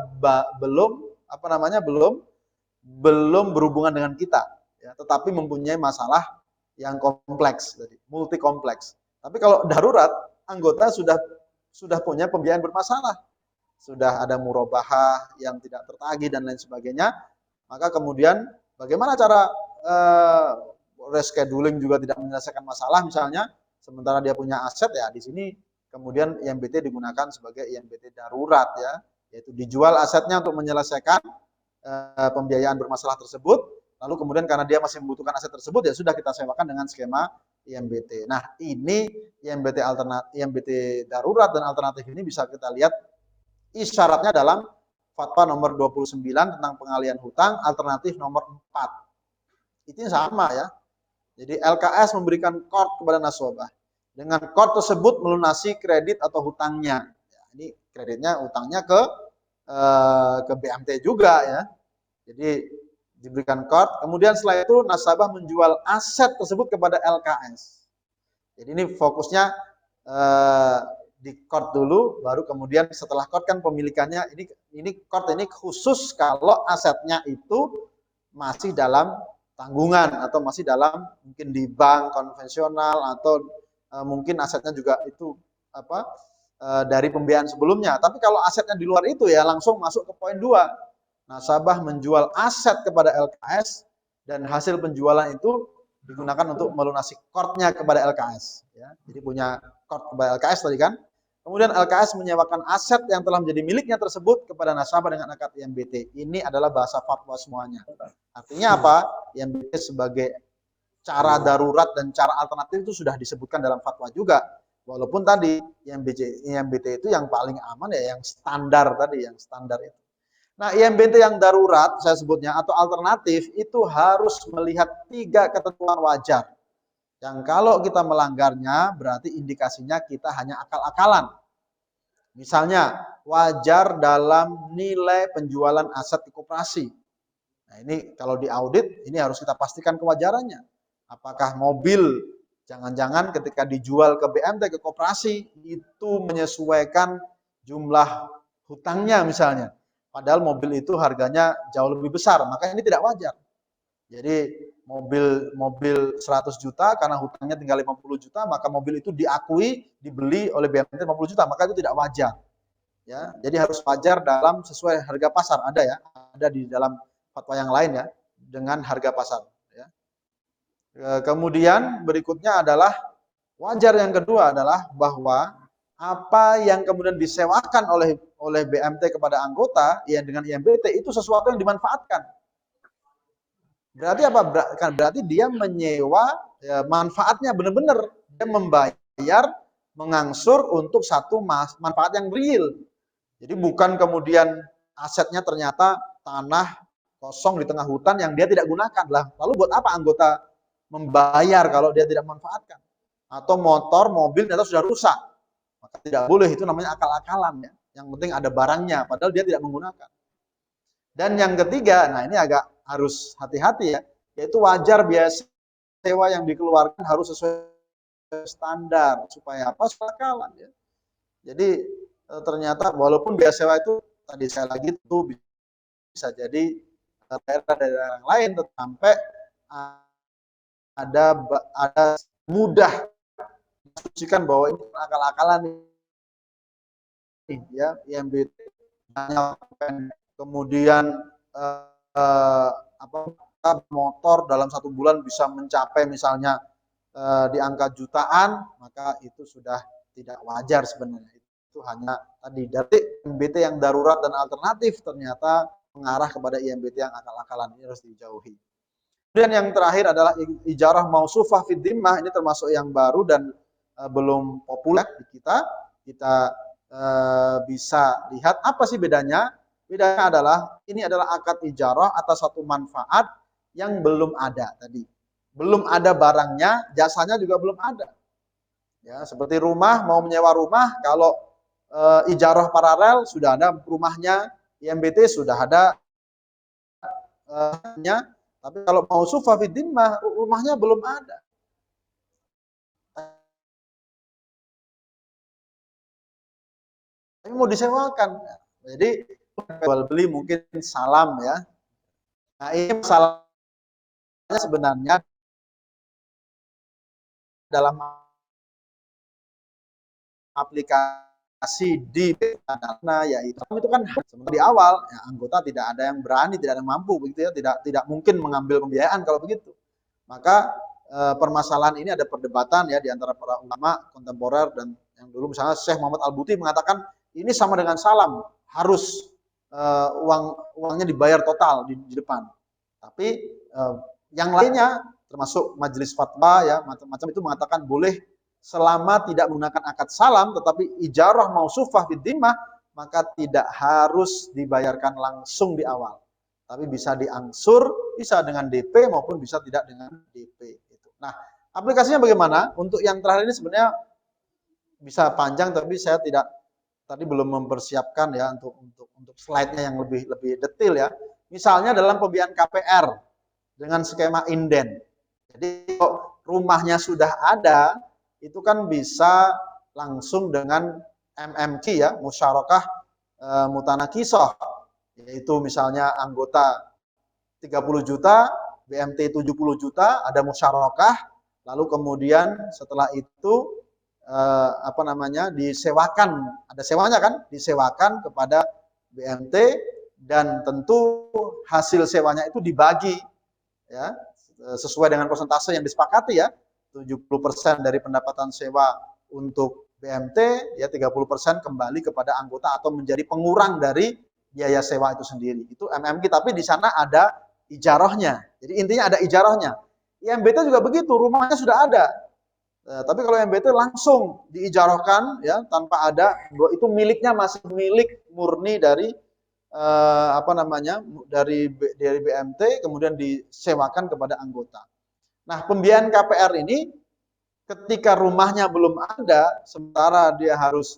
belum belum berhubungan dengan kita, ya, tetapi mempunyai masalah yang kompleks, multi kompleks. Tapi kalau darurat, anggota sudah punya pembiayaan bermasalah, sudah ada murabahah yang tidak tertagih dan lain sebagainya, maka kemudian bagaimana cara rescheduling juga tidak menyelesaikan masalah misalnya, sementara dia punya aset ya, di sini kemudian IMBT digunakan sebagai IMBT darurat ya, yaitu dijual asetnya untuk menyelesaikan pembiayaan bermasalah tersebut. Lalu kemudian karena dia masih membutuhkan aset tersebut, ya sudah kita sewakan dengan skema IMBT. Nah, ini IMBT darurat dan alternatif ini bisa kita lihat isyaratnya dalam Fatwa nomor 29 tentang pengalihan hutang, alternatif nomor 4. Itu sama ya. Jadi LKS memberikan qard kepada nasabah. Dengan qard tersebut melunasi kredit atau hutangnya. Ya, ini kreditnya, hutangnya ke BMT juga ya. Jadi diberikan qard, kemudian setelah itu nasabah menjual aset tersebut kepada LKS. Jadi ini fokusnya di qard dulu, baru kemudian setelah qard kan pemilikannya, ini qard ini khusus kalau asetnya itu masih dalam tanggungan atau masih dalam mungkin di bank konvensional, atau mungkin asetnya juga itu dari pembiayaan sebelumnya. Tapi kalau asetnya di luar itu ya langsung masuk ke poin 2. Nasabah menjual aset kepada LKS dan hasil penjualan itu digunakan untuk melunasi qardnya kepada LKS. Ya. Jadi punya qard kepada LKS tadi kan. Kemudian LKS menyewakan aset yang telah menjadi miliknya tersebut kepada nasabah dengan akad IMBT. Ini adalah bahasa fatwa semuanya. Artinya apa? IMBT sebagai cara darurat dan cara alternatif itu sudah disebutkan dalam fatwa juga. Walaupun tadi IMBT itu yang paling aman ya yang standar tadi, yang standar itu. Nah, IMBT yang darurat saya sebutnya atau alternatif itu harus melihat 3 ketentuan wajar. Yang kalau kita melanggarnya berarti indikasinya kita hanya akal-akalan. Misalnya wajar dalam nilai penjualan aset di koperasi. Nah, ini kalau diaudit ini harus kita pastikan kewajarannya. Apakah mobil jangan-jangan ketika dijual ke BMT ke koperasi itu menyesuaikan jumlah hutangnya misalnya. Padahal mobil itu harganya jauh lebih besar, maka ini tidak wajar. Jadi mobil 100 juta karena hutangnya tinggal 50 juta, maka mobil itu diakui dibeli oleh BMT 50 juta, maka itu tidak wajar. Ya, jadi harus wajar dalam sesuai harga pasar, ada ya, ada di dalam fatwa yang lain ya, dengan harga pasar. Ya. Kemudian berikutnya adalah wajar yang kedua adalah bahwa apa yang kemudian disewakan oleh BMT kepada anggota yang dengan IMBT itu sesuatu yang dimanfaatkan. Berarti apa? Berarti dia menyewa ya, manfaatnya benar-benar dia membayar, mengangsur untuk satu manfaat yang real. Jadi bukan kemudian asetnya ternyata tanah kosong di tengah hutan yang dia tidak gunakan lah. Lalu buat apa anggota membayar kalau dia tidak manfaatkan? Atau motor, mobil ternyata sudah rusak, maka tidak boleh, itu namanya akal-akalan ya. Yang penting ada barangnya, padahal dia tidak menggunakan. Dan yang ketiga, nah ini agak harus hati-hati ya, yaitu wajar biaya sewa yang dikeluarkan harus sesuai standar, supaya apa? Supaya akal ya. Jadi ternyata walaupun biaya sewa itu tadi saya lagi itu bisa jadi daerah-daerah yang lain, sampai ada mudah mensucikan bahwa ini akal-akalan ya, IMBT kemudian motor dalam 1 bulan bisa mencapai misalnya di angka jutaan, maka itu sudah tidak wajar sebenarnya. Itu hanya tadi dari IMBT yang darurat dan alternatif ternyata mengarah kepada IMBT yang akal-akalan, ini harus dijauhi. Kemudian yang terakhir adalah ijarah mausufah fid dhimmah, ini termasuk yang baru dan belum populer di kita. Kita bisa lihat apa sih bedanya. Bedanya adalah ini adalah akad ijarah atas satu manfaat yang belum ada tadi. Belum ada barangnya, jasanya juga belum ada. Ya, seperti rumah, mau menyewa rumah, kalau ijarah paralel sudah ada rumahnya, IMBT sudah ada tapi kalau mausufah fid dhimmah rumahnya belum ada. Tapi mau disewakan. Jadi jual beli mungkin salam ya. Nah, ini masalahnya sebenarnya dalam aplikasi di dana, yaitu itu kan di awal ya, anggota tidak ada yang berani, tidak ada yang mampu begitu ya, tidak mungkin mengambil pembiayaan kalau begitu. Maka permasalahan ini ada perdebatan ya di antara para ulama kontemporer, dan yang dulu misalnya Syekh Muhammad Al-Buti mengatakan ini sama dengan salam, harus uangnya dibayar total di depan. Tapi yang lainnya termasuk majelis fatwa ya macam-macam itu mengatakan boleh selama tidak menggunakan akad salam, tetapi ijarah mausufah fid dhimmah maka tidak harus dibayarkan langsung di awal, tapi bisa diangsur, bisa dengan DP maupun bisa tidak dengan DP. Nah, aplikasinya bagaimana? Untuk yang terakhir ini sebenarnya bisa panjang, tapi saya tadi belum mempersiapkan ya untuk slide-nya yang lebih detail ya. Misalnya dalam pembiayaan KPR dengan skema inden. Jadi kalau rumahnya sudah ada, itu kan bisa langsung dengan MMQ ya, musyarakah mutanakisah, yaitu misalnya anggota 30 juta, BMT 70 juta, ada musyarakah, lalu kemudian setelah itu disewakan, ada sewanya kan, disewakan kepada BMT, dan tentu hasil sewanya itu dibagi ya sesuai dengan persentase yang disepakati ya. 70% dari pendapatan sewa untuk BMT, ya 30% kembali kepada anggota atau menjadi pengurang dari biaya sewa itu sendiri. Itu MMQ, tapi di sana ada ijarahnya. Jadi intinya ada ijarahnya. IMBT juga begitu, rumahnya sudah ada. Tapi kalau IMBT langsung diijarahkan ya tanpa ada, itu miliknya masih milik murni dari dari BMT, kemudian disewakan kepada anggota. Nah, pembiayaan KPR ini ketika rumahnya belum ada, sementara dia harus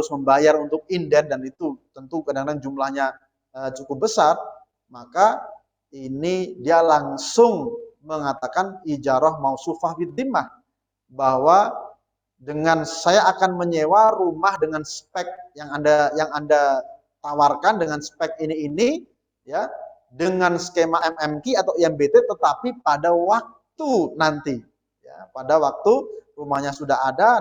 membayar untuk inden, dan itu tentu kadang-kadang jumlahnya cukup besar, maka ini dia langsung mengatakan ijarah mausufah fid dhimmah, bahwa dengan saya akan menyewa rumah dengan spek yang Anda tawarkan dengan spek ini ya, dengan skema MMQ atau IMBT, tetapi pada waktu nanti ya, pada waktu rumahnya sudah ada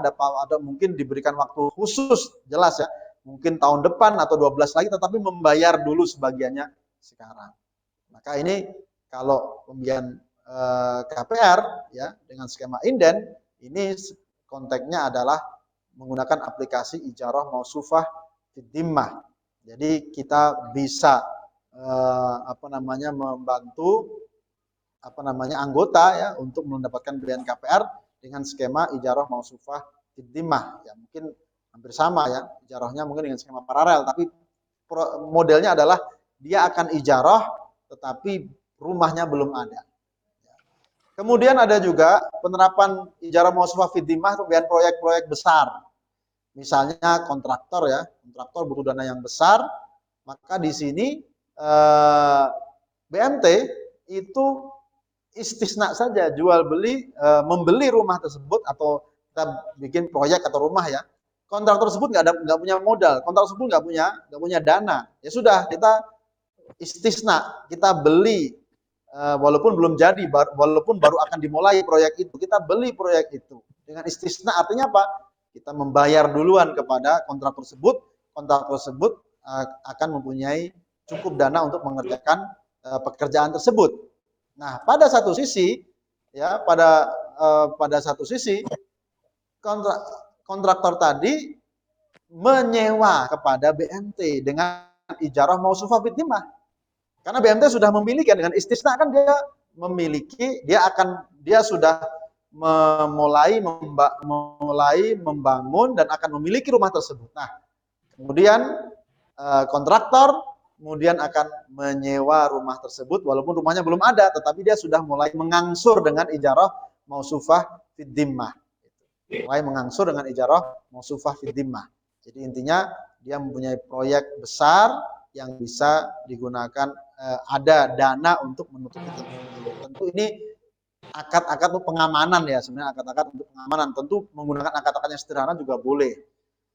mungkin diberikan waktu khusus, jelas ya, mungkin tahun depan atau 12 lagi, tetapi membayar dulu sebagiannya sekarang. Maka ini kalau pembiayaan KPR ya dengan skema inden, ini konteksnya adalah menggunakan aplikasi ijarah mausufah fid dhimmah. Jadi kita bisa membantu anggota ya untuk mendapatkan pembiayaan KPR dengan skema ijarah mausufah fid dhimmah. Ya mungkin hampir sama ya, ijarahnya mungkin dengan skema paralel, tapi modelnya adalah dia akan ijarah tetapi rumahnya belum ada. Kemudian ada juga penerapan ijarah mausufah fid dhimmah untuk proyek-proyek besar. Misalnya kontraktor ya, kontraktor butuh dana yang besar, maka di sini BMT itu istisna saja jual beli membeli rumah tersebut atau kita bikin proyek atau rumah ya. Kontraktor tersebut nggak punya modal, kontraktor tersebut nggak punya dana. Ya sudah kita istisna, kita beli walaupun belum jadi, walaupun baru akan dimulai proyek itu, kita beli proyek itu. Dengan istisna artinya apa? Kita membayar duluan kepada kontraktor tersebut akan mempunyai cukup dana untuk mengerjakan pekerjaan tersebut. Nah, pada satu sisi ya, pada satu sisi kontraktor tadi menyewa kepada BMT dengan ijarah mausufah fid dhimmah. Karena BMT sudah memiliki dengan istisna kan dia memiliki, dia sudah memulai membangun dan akan memiliki rumah tersebut. Nah, kemudian kontraktor kemudian akan menyewa rumah tersebut walaupun rumahnya belum ada, tetapi dia sudah mulai mengangsur dengan ijarah mausufah fid dhimmah. Mulai mengangsur dengan ijarah mausufah fid dhimmah. Jadi intinya dia mempunyai proyek besar yang bisa digunakan, ada dana untuk menutup itu. Tentu ini akad-akad untuk pengamanan ya, sebenarnya akad-akad untuk pengamanan. Tentu menggunakan akad-akad yang sederhana juga boleh.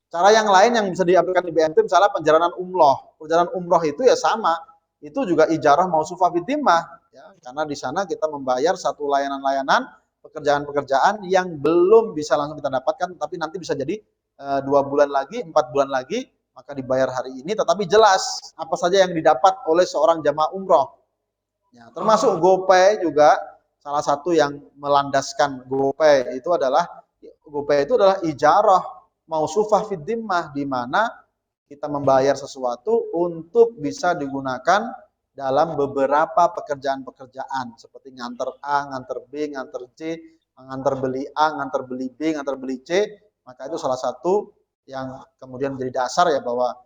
Cara yang lain yang bisa diaplikasikan di BMT misalnya perjalanan umroh. Perjalanan umroh itu ya sama, itu juga ijarah mausufah fid dhimmah ya, karena di sana kita membayar satu layanan-layanan, pekerjaan-pekerjaan yang belum bisa langsung kita dapatkan, tapi nanti bisa jadi 2 bulan lagi, 4 bulan lagi, maka dibayar hari ini, tetapi jelas apa saja yang didapat oleh seorang jamaah umroh. Ya, termasuk GoPay juga salah satu yang melandaskan GoPay itu adalah ijarah mausufah fid dhimmah, di mana kita membayar sesuatu untuk bisa digunakan dalam beberapa pekerjaan-pekerjaan seperti nganter A, nganter B, nganter C, nganter beli A, nganter beli B, nganter beli C, maka itu salah satu yang kemudian menjadi dasar ya bahwa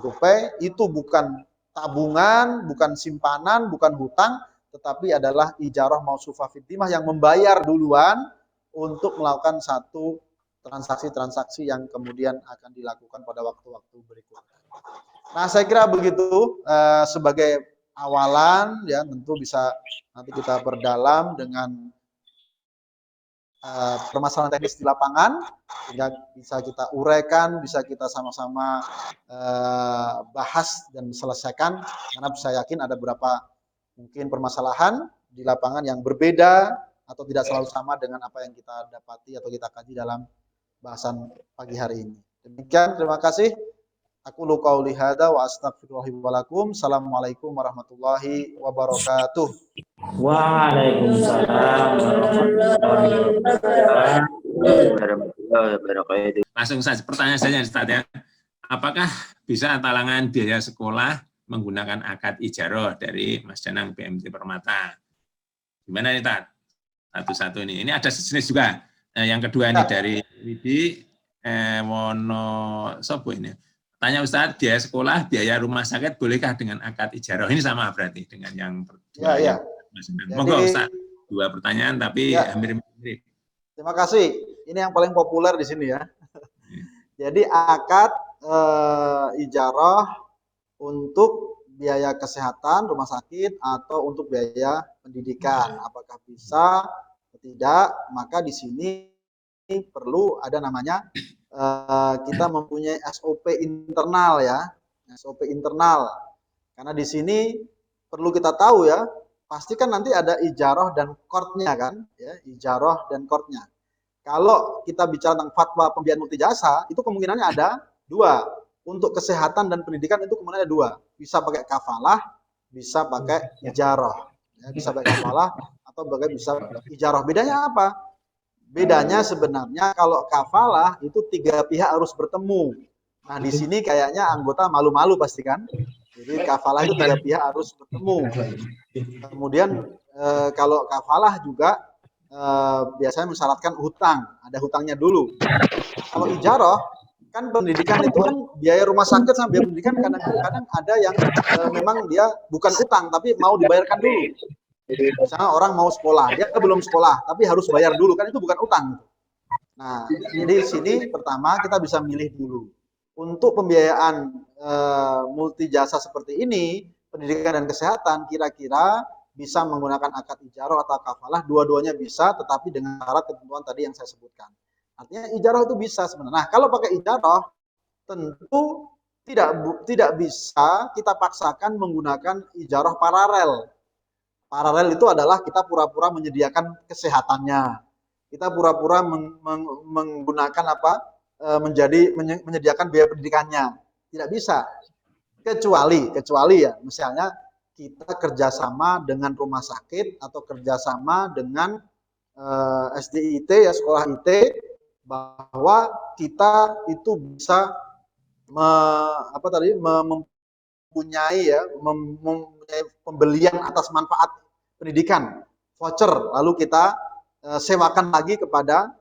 GoPay itu bukan tabungan, bukan simpanan, bukan hutang, tetapi adalah ijarah mausufah fid dhimmah yang membayar duluan untuk melakukan satu transaksi-transaksi yang kemudian akan dilakukan pada waktu-waktu berikutnya. Nah, saya kira begitu sebagai awalan ya, tentu bisa nanti kita perdalam dengan permasalahan teknis di lapangan, sehingga bisa kita uraikan, bisa kita sama-sama bahas dan selesaikan, karena saya yakin ada beberapa mungkin permasalahan di lapangan yang berbeda atau tidak selalu sama dengan apa yang kita dapati atau kita kaji dalam bahasan pagi hari ini. Demikian, terima kasih. Aku qauli hadza wa astaghfirullahi wa lakum. Assalamualaikum warahmatullahi wabarakatuh. Waalaikumsalam warahmatullahi wabarakatuh. Langsung saja pertanyaan saja Ustaz ya. Apakah bisa talangan biaya sekolah menggunakan akad ijarah dari Mas Danang BMT Permata? Gimana nih Tat? Satu-satu ini. Ini ada sejenis juga. Yang kedua ini dari Widi Wonosobo ini. Tanya Ustaz, biaya sekolah, biaya rumah sakit bolehkah dengan akad ijarah? Ini sama berarti dengan yang kedua. Ya. Monggo Ustaz, 2 pertanyaan tapi hampir mirip. Terima kasih. Ini yang paling populer di sini ya. Jadi akad ijarah untuk biaya kesehatan rumah sakit atau untuk biaya pendidikan, apakah bisa atau tidak? Maka di sini perlu ada namanya kita mempunyai SOP internal ya, SOP internal. Karena di sini perlu kita tahu ya, pasti kan nanti ada ijarah dan qardnya kan, ya, ijarah dan qardnya. Kalau kita bicara tentang fatwa pembiayaan multijasa, itu kemungkinannya ada 2. Untuk kesehatan dan pendidikan itu kemungkinan ada 2. Bisa pakai kafalah, bisa pakai ijarah. Ya, bisa pakai kafalah atau bisa ijarah. Bedanya apa? Bedanya sebenarnya kalau kafalah itu 3 pihak harus bertemu. Nah, di sini kayaknya anggota malu-malu pasti kan. Jadi kafalah itu 3 pihak harus bertemu. Kemudian kalau kafalah juga biasanya mensyaratkan hutang, ada hutangnya dulu. Kalau ijarah Kan pendidikan itu kan biaya rumah sakit sama biaya pendidikan kadang-kadang ada yang memang dia bukan utang tapi mau dibayarkan dulu. Misalnya orang mau sekolah, dia belum sekolah tapi harus bayar dulu, kan itu bukan utang. Nah, jadi sini pertama kita bisa milih dulu. Untuk pembiayaan multi jasa seperti ini, pendidikan dan kesehatan kira-kira bisa menggunakan akad ijarah atau kafalah, dua-duanya bisa, tetapi dengan syarat ketentuan tadi yang saya sebutkan. Artinya ijarah itu bisa sebenarnya. Nah, kalau pakai ijarah tentu tidak bisa kita paksakan menggunakan ijarah paralel. Paralel itu adalah kita pura-pura menyediakan kesehatannya. Kita pura-pura menggunakan menyediakan biaya pendidikannya. Tidak bisa. Kecuali ya, misalnya kita kerjasama dengan rumah sakit atau kerjasama dengan SDIT ya, sekolah IT, bahwa kita itu bisa mempunyai pembelian atas manfaat pendidikan, voucher, lalu kita sewakan lagi kepada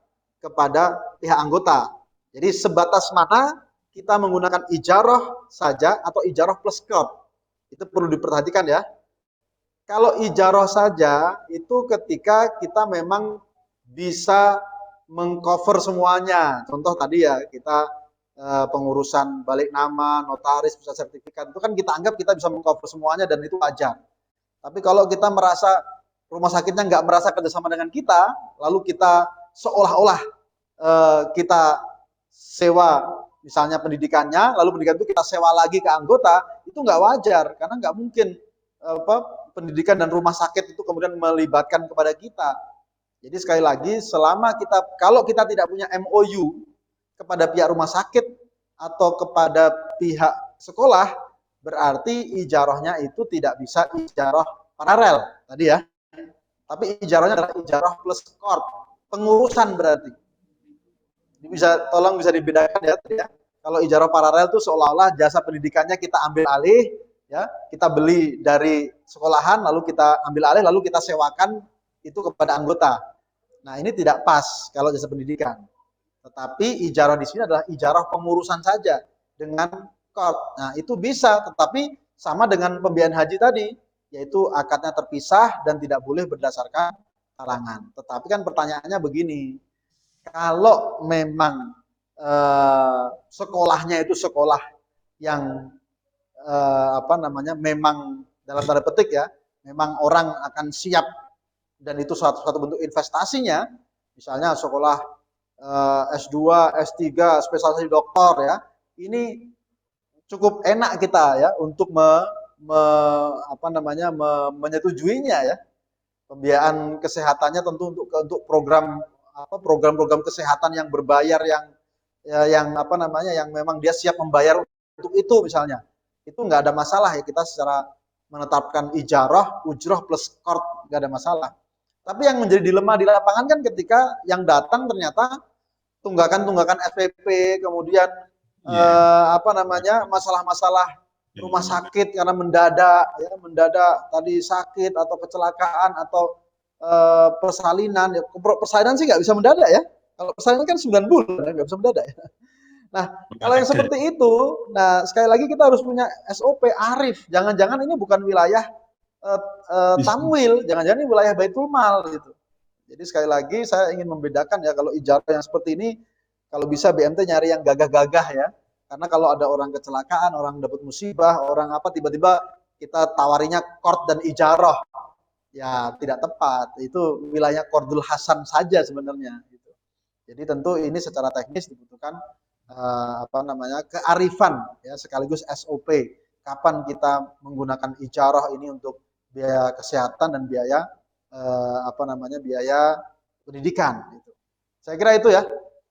pihak anggota. Jadi sebatas mana kita menggunakan ijarah saja atau ijarah plus qard. Itu perlu diperhatikan ya. Kalau ijarah saja itu ketika kita memang bisa mengcover semuanya. Contoh tadi ya, kita pengurusan balik nama, notaris, pusat sertifikat, itu kan kita anggap kita bisa mengcover semuanya dan itu wajar. Tapi kalau kita merasa rumah sakitnya nggak merasa kerjasama dengan kita, lalu kita seolah-olah kita sewa misalnya pendidikannya, lalu pendidikan itu kita sewa lagi ke anggota, itu nggak wajar, karena nggak mungkin pendidikan dan rumah sakit itu kemudian melibatkan kepada kita. Jadi sekali lagi, kalau kita tidak punya MOU kepada pihak rumah sakit atau kepada pihak sekolah, berarti ijarahnya itu tidak bisa ijarah paralel tadi ya. Tapi ijarahnya adalah ijarah plus qard, pengurusan berarti. Tolong bisa dibedakan ya tadi ya. Kalau ijarah paralel itu seolah-olah jasa pendidikannya kita ambil alih, ya, kita beli dari sekolahan, lalu kita ambil alih, lalu kita sewakan itu kepada anggota. Nah, ini tidak pas kalau jasa pendidikan. Tetapi ijarah di sini adalah ijarah pengurusan saja dengan qard. Nah, itu bisa, tetapi sama dengan pembiayaan haji tadi, yaitu akadnya terpisah dan tidak boleh berdasarkan talangan. Tetapi kan pertanyaannya begini, kalau memang sekolahnya itu sekolah yang memang dalam tanda petik ya, memang orang akan siap dan itu suatu bentuk investasinya, misalnya sekolah S2, S3, spesialisasi doktor ya, ini cukup enak kita ya untuk menyetujuinya ya. Pembiayaan kesehatannya tentu untuk program-program kesehatan yang berbayar yang memang dia siap membayar untuk itu misalnya. Itu nggak ada masalah ya, kita secara menetapkan ijarah, ujrah plus qard nggak ada masalah. Tapi yang menjadi dilema di lapangan kan ketika yang datang ternyata tunggakan SPP, kemudian masalah-masalah rumah sakit karena mendadak tadi sakit atau kecelakaan atau persalinan. Ya, persalinan sih nggak bisa mendadak ya. Kalau persalinan kan 9 bulan nggak bisa mendadak ya. Nah, kalau yang seperti itu, nah sekali lagi kita harus punya SOP arif. Jangan-jangan ini bukan wilayah tamwil, jangan-jangan ini wilayah baitul mal gitu. Jadi sekali lagi saya ingin membedakan ya, kalau ijarah yang seperti ini, kalau bisa BMT nyari yang gagah-gagah ya. Karena kalau ada orang kecelakaan, orang dapat musibah, orang tiba-tiba kita tawarinya qard dan ijarah, ya tidak tepat. Itu wilayah qardul hasan saja sebenarnya. Gitu. Jadi tentu ini secara teknis dibutuhkan kearifan ya, sekaligus SOP. Kapan kita menggunakan ijarah ini untuk biaya kesehatan dan biaya biaya pendidikan. Gitu. Saya kira itu ya.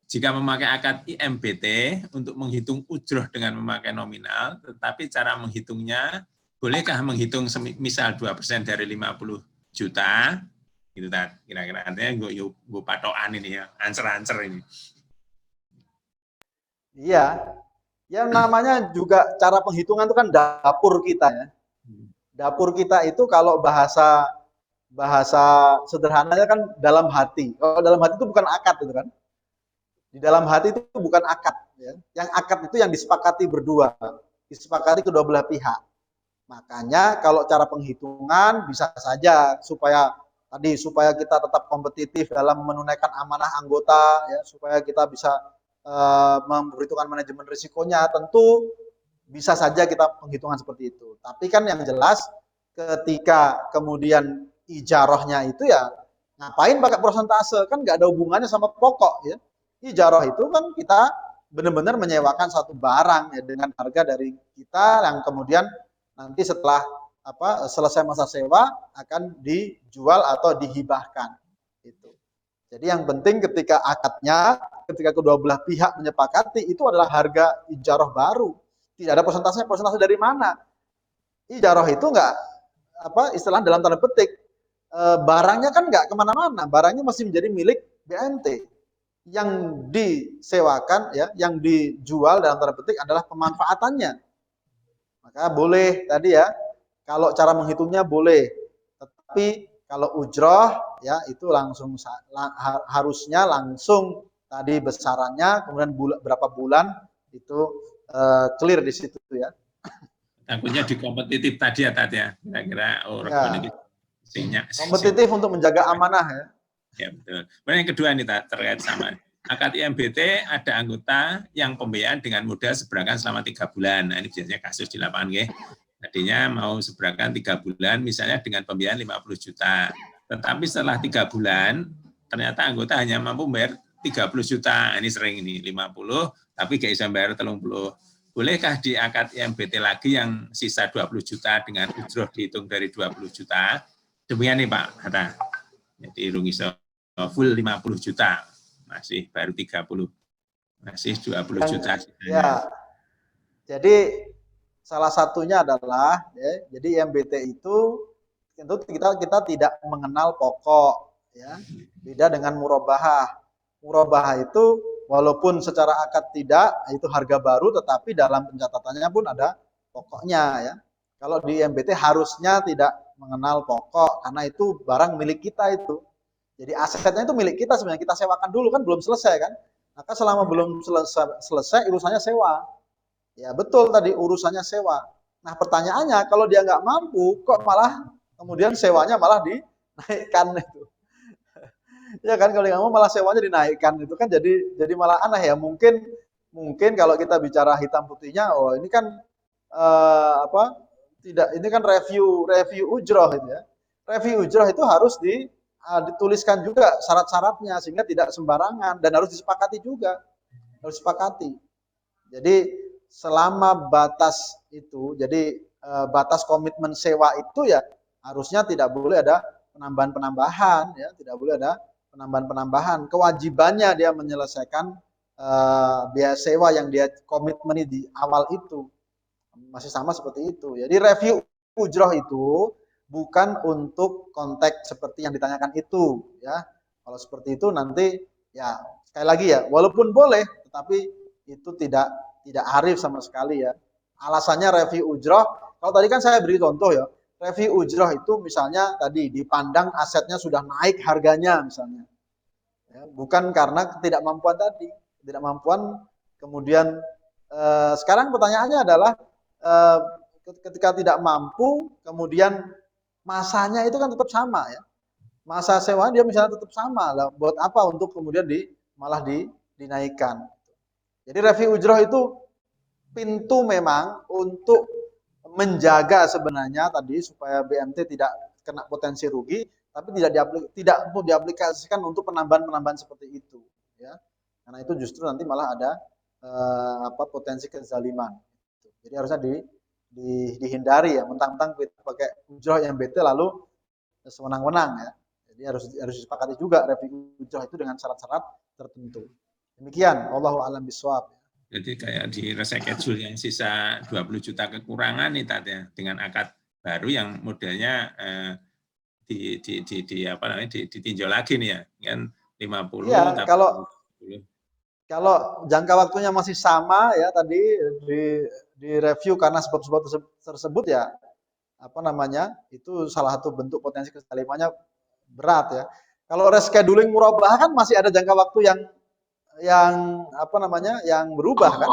Jika memakai akad IMBT untuk menghitung ujroh dengan memakai nominal, tetapi cara menghitungnya, bolehkah menghitung misal 2% dari 50 juta, gitu tak? Kira-kira artinya gue patokan ini ya, ancer-ancer ini. Iya, yang namanya juga cara penghitungan itu kan dapur kita ya. Dapur kita itu kalau bahasa sederhananya kan dalam hati. Kalau dalam hati itu bukan akad itu kan. Di dalam hati itu bukan akad. ya. Yang akad itu yang disepakati berdua, disepakati kedua belah pihak. Makanya kalau cara penghitungan bisa saja supaya kita tetap kompetitif dalam menunaikan amanah anggota, ya, supaya kita bisa memperhitungkan manajemen risikonya, tentu bisa saja kita penghitungan seperti itu. Tapi kan yang jelas ketika kemudian ijarohnya itu ya ngapain pakai persentase, kan nggak ada hubungannya sama pokok ya. Ijaroh itu kan kita benar-benar menyewakan satu barang ya dengan harga dari kita yang kemudian nanti setelah selesai masa sewa akan dijual atau dihibahkan itu. Jadi yang penting ketika akadnya, ketika kedua belah pihak menyepakati itu adalah harga ijaroh baru. Tidak ada persentase dari mana? Ijaroh itu enggak istilah dalam tanda petik barangnya kan enggak kemana-mana, barangnya masih menjadi milik BMT. Yang disewakan ya, yang dijual dalam tanda petik adalah pemanfaatannya. Maka boleh tadi ya, kalau cara menghitungnya boleh, tetapi kalau ujroh ya itu langsung harusnya langsung tadi besarannya, kemudian berapa bulan itu clear di situ ya. Takutnya di kompetitif tadi ya Tat ya, kira-kira kompetitif untuk menjaga amanah ya. Ya betul. Kemudian yang kedua nih Tat, terkait sama akad IMBT ada anggota yang pembiayaan dengan modal sebrakan selama 3 bulan. Nah ini biasanya kasus di lapangan ya. Tadinya mau sebrakan 3 bulan misalnya dengan pembiayaan 50 juta. Tetapi setelah 3 bulan ternyata anggota hanya mampu membayar 30 juta. Ini sering ini 50 tapi gak bisa bayar 30. Bolehkah di akad IMBT lagi yang sisa 20 juta dengan ujroh dihitung dari 20 juta? Demikian nih Pak Hatta. Jadi rungi full 50 juta. Masih baru 30. Masih 20 juta. Ya. Jadi salah satunya adalah ya, jadi IMBT itu tentu kita tidak mengenal pokok ya. Beda dengan murabahah. Murabahah itu walaupun secara akad tidak itu harga baru, tetapi dalam pencatatannya pun ada pokoknya ya. Kalau di IMBT harusnya tidak mengenal pokok karena itu barang milik kita itu. Jadi asetnya itu milik kita sebenarnya, kita sewakan dulu kan belum selesai kan. Maka selama belum selesai urusannya sewa. Ya betul tadi urusannya sewa. Nah pertanyaannya kalau dia nggak mampu kok malah kemudian sewanya malah dinaikkan itu. Ya kan kalau nggak mau malah sewanya dinaikkan itu kan jadi malah aneh ya. Mungkin kalau kita bicara hitam putihnya, oh ini kan tidak, ini kan review ujroh itu ya. Review ujroh itu harus dituliskan juga syarat-syaratnya sehingga tidak sembarangan dan harus disepakati juga. Harus disepakati. Jadi selama batas itu, jadi batas komitmen sewa itu ya harusnya tidak boleh ada penambahan-penambahan ya, tidak boleh ada penambahan-penambahan. Kewajibannya dia menyelesaikan biaya sewa yang dia komitmeni di awal itu. Masih sama seperti itu. Jadi review ujroh itu bukan untuk konteks seperti yang ditanyakan itu ya. Kalau seperti itu nanti ya sekali lagi ya, walaupun boleh tetapi itu tidak arif sama sekali ya. Alasannya review ujroh, kalau tadi kan saya beri contoh ya, review ujroh itu misalnya tadi dipandang asetnya sudah naik harganya misalnya. Ya, bukan karena ketidakmampuan tadi, ketidakmampuan kemudian sekarang pertanyaannya adalah ketika tidak mampu kemudian masanya itu kan tetap sama ya. Masa sewa dia misalnya tetap sama lah, buat apa untuk kemudian malah dinaikkan. Jadi review ujroh itu pintu memang untuk menjaga sebenarnya tadi supaya BMT tidak kena potensi rugi, tapi tidak untuk diaplikasikan untuk penambahan-penambahan seperti itu ya. Karena itu justru nanti malah ada potensi kezaliman. Jadi harusnya dihindari ya, mentang-mentang kita pakai ujroh yang BT lalu sewenang-wenang ya. Jadi harus disepakati juga review ujroh itu dengan syarat-syarat tertentu. Demikian, wallahu a'lam bishawab. Jadi kayak di reschedule yang sisa 20 juta kekurangan nih Tat ya, dengan akad baru yang modelnya ditinjau lagi nih ya, kan 50 ya, tapi kalau jangka waktunya masih sama ya tadi di review karena sebab-sebab tersebut ya itu salah satu bentuk potensi kezalimannya berat ya. Kalau rescheduling murabahah kan masih ada jangka waktu yang yang berubah kan.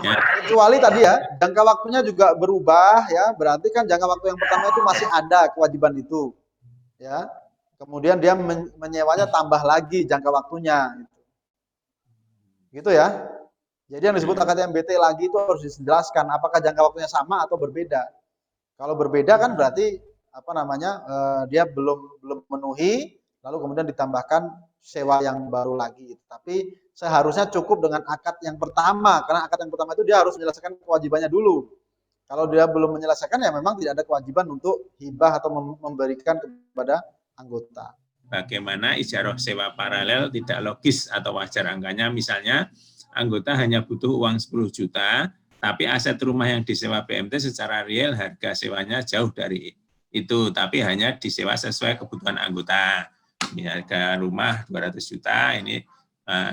Ya. Kecuali tadi ya, jangka waktunya juga berubah ya, berarti kan jangka waktu yang pertama itu masih ada kewajiban itu. Ya. Kemudian dia menyewanya tambah lagi jangka waktunya gitu. Gitu ya. Jadi yang disebut akad MBT lagi itu harus dijelaskan apakah jangka waktunya sama atau berbeda. Kalau berbeda kan berarti dia belum memenuhi, lalu kemudian ditambahkan sewa yang baru lagi. Tapi seharusnya cukup dengan akad yang pertama, karena akad yang pertama itu dia harus menyelesaikan kewajibannya dulu. Kalau dia belum menyelesaikan ya memang tidak ada kewajiban untuk hibah atau memberikan kepada anggota. Bagaimana ijarah sewa paralel tidak logis atau wajar angkanya, misalnya anggota hanya butuh uang 10 juta, tapi aset rumah yang disewa BMT secara real harga sewanya jauh dari itu, tapi hanya disewa sesuai kebutuhan anggota. Ini harga rumah 200 juta, ini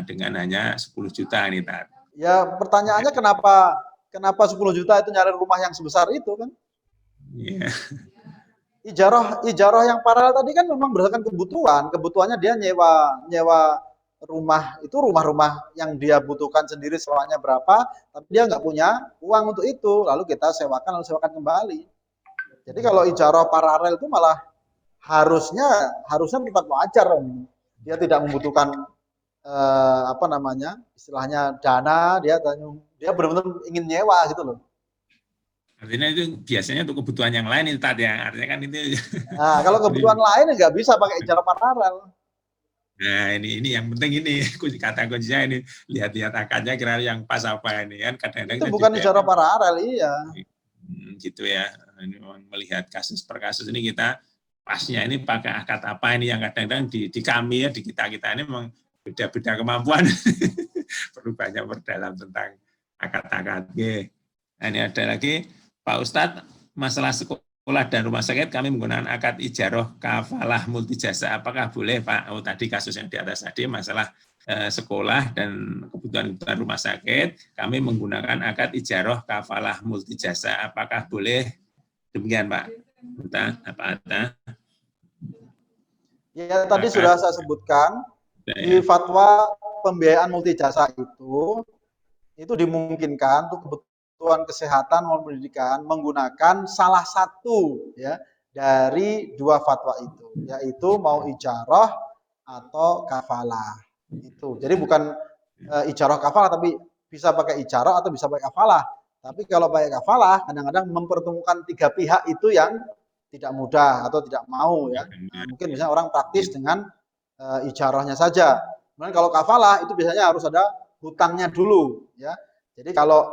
dengan hanya 10 juta ini, Tat. Ya, pertanyaannya kenapa 10 juta itu nyari rumah yang sebesar itu kan? Iya. Ijarah yang paralel tadi kan memang berdasarkan kebutuhannya dia nyewa rumah itu rumah-rumah yang dia butuhkan sendiri sewanya berapa, tapi dia nggak punya uang untuk itu, lalu kita sewakan kembali. Jadi kalau ijarah paralel itu malah harusnya tetap wajar, dia tidak membutuhkan istilahnya dana, dia benar-benar ingin nyewa gitu loh. Artinya itu biasanya untuk kebutuhan yang lain itu tadi ya, artinya kan itu. Nah, kalau kebutuhan lain nggak bisa pakai ijarah paralel. Nah, ini yang penting ini kata kuncinya ini, lihat-lihat akadnya kira yang pas apa ini kan, kadang-kadang itu bukan ijarah paralel, iya. Gitu ya. Ini melihat kasus per kasus ini kita pasnya ini pakai akad apa ini yang kadang-kadang di kami ya, di kita ini memang beda-beda kemampuan. Perlu banyak berdalam tentang akad-akad. Nah, ini ada lagi Pak Ustadz, masalah sekolah dan rumah sakit kami menggunakan akad ijarah kafalah multijasa. Apakah boleh Pak? Oh, tadi kasus yang di atas tadi masalah sekolah dan kebutuhan rumah sakit, kami menggunakan akad ijarah kafalah multijasa. Apakah boleh demikian Pak? Apa? Ya, tadi sudah saya sebutkan di fatwa pembiayaan multijasa itu dimungkinkan untuk kebutuhan kesehatan maupun pendidikan menggunakan salah satu ya dari dua fatwa itu, yaitu mau ijarah atau kafalah. Itu. Jadi bukan ijarah kafalah, tapi bisa pakai ijarah atau bisa pakai kafalah. Tapi kalau pakai kafalah kadang-kadang mempertemukan tiga pihak itu yang tidak mudah atau tidak mau ya. Nah, mungkin misalnya orang praktis dengan ijarahnya saja. Kemudian kalau kafalah itu biasanya harus ada hutangnya dulu ya. Jadi kalau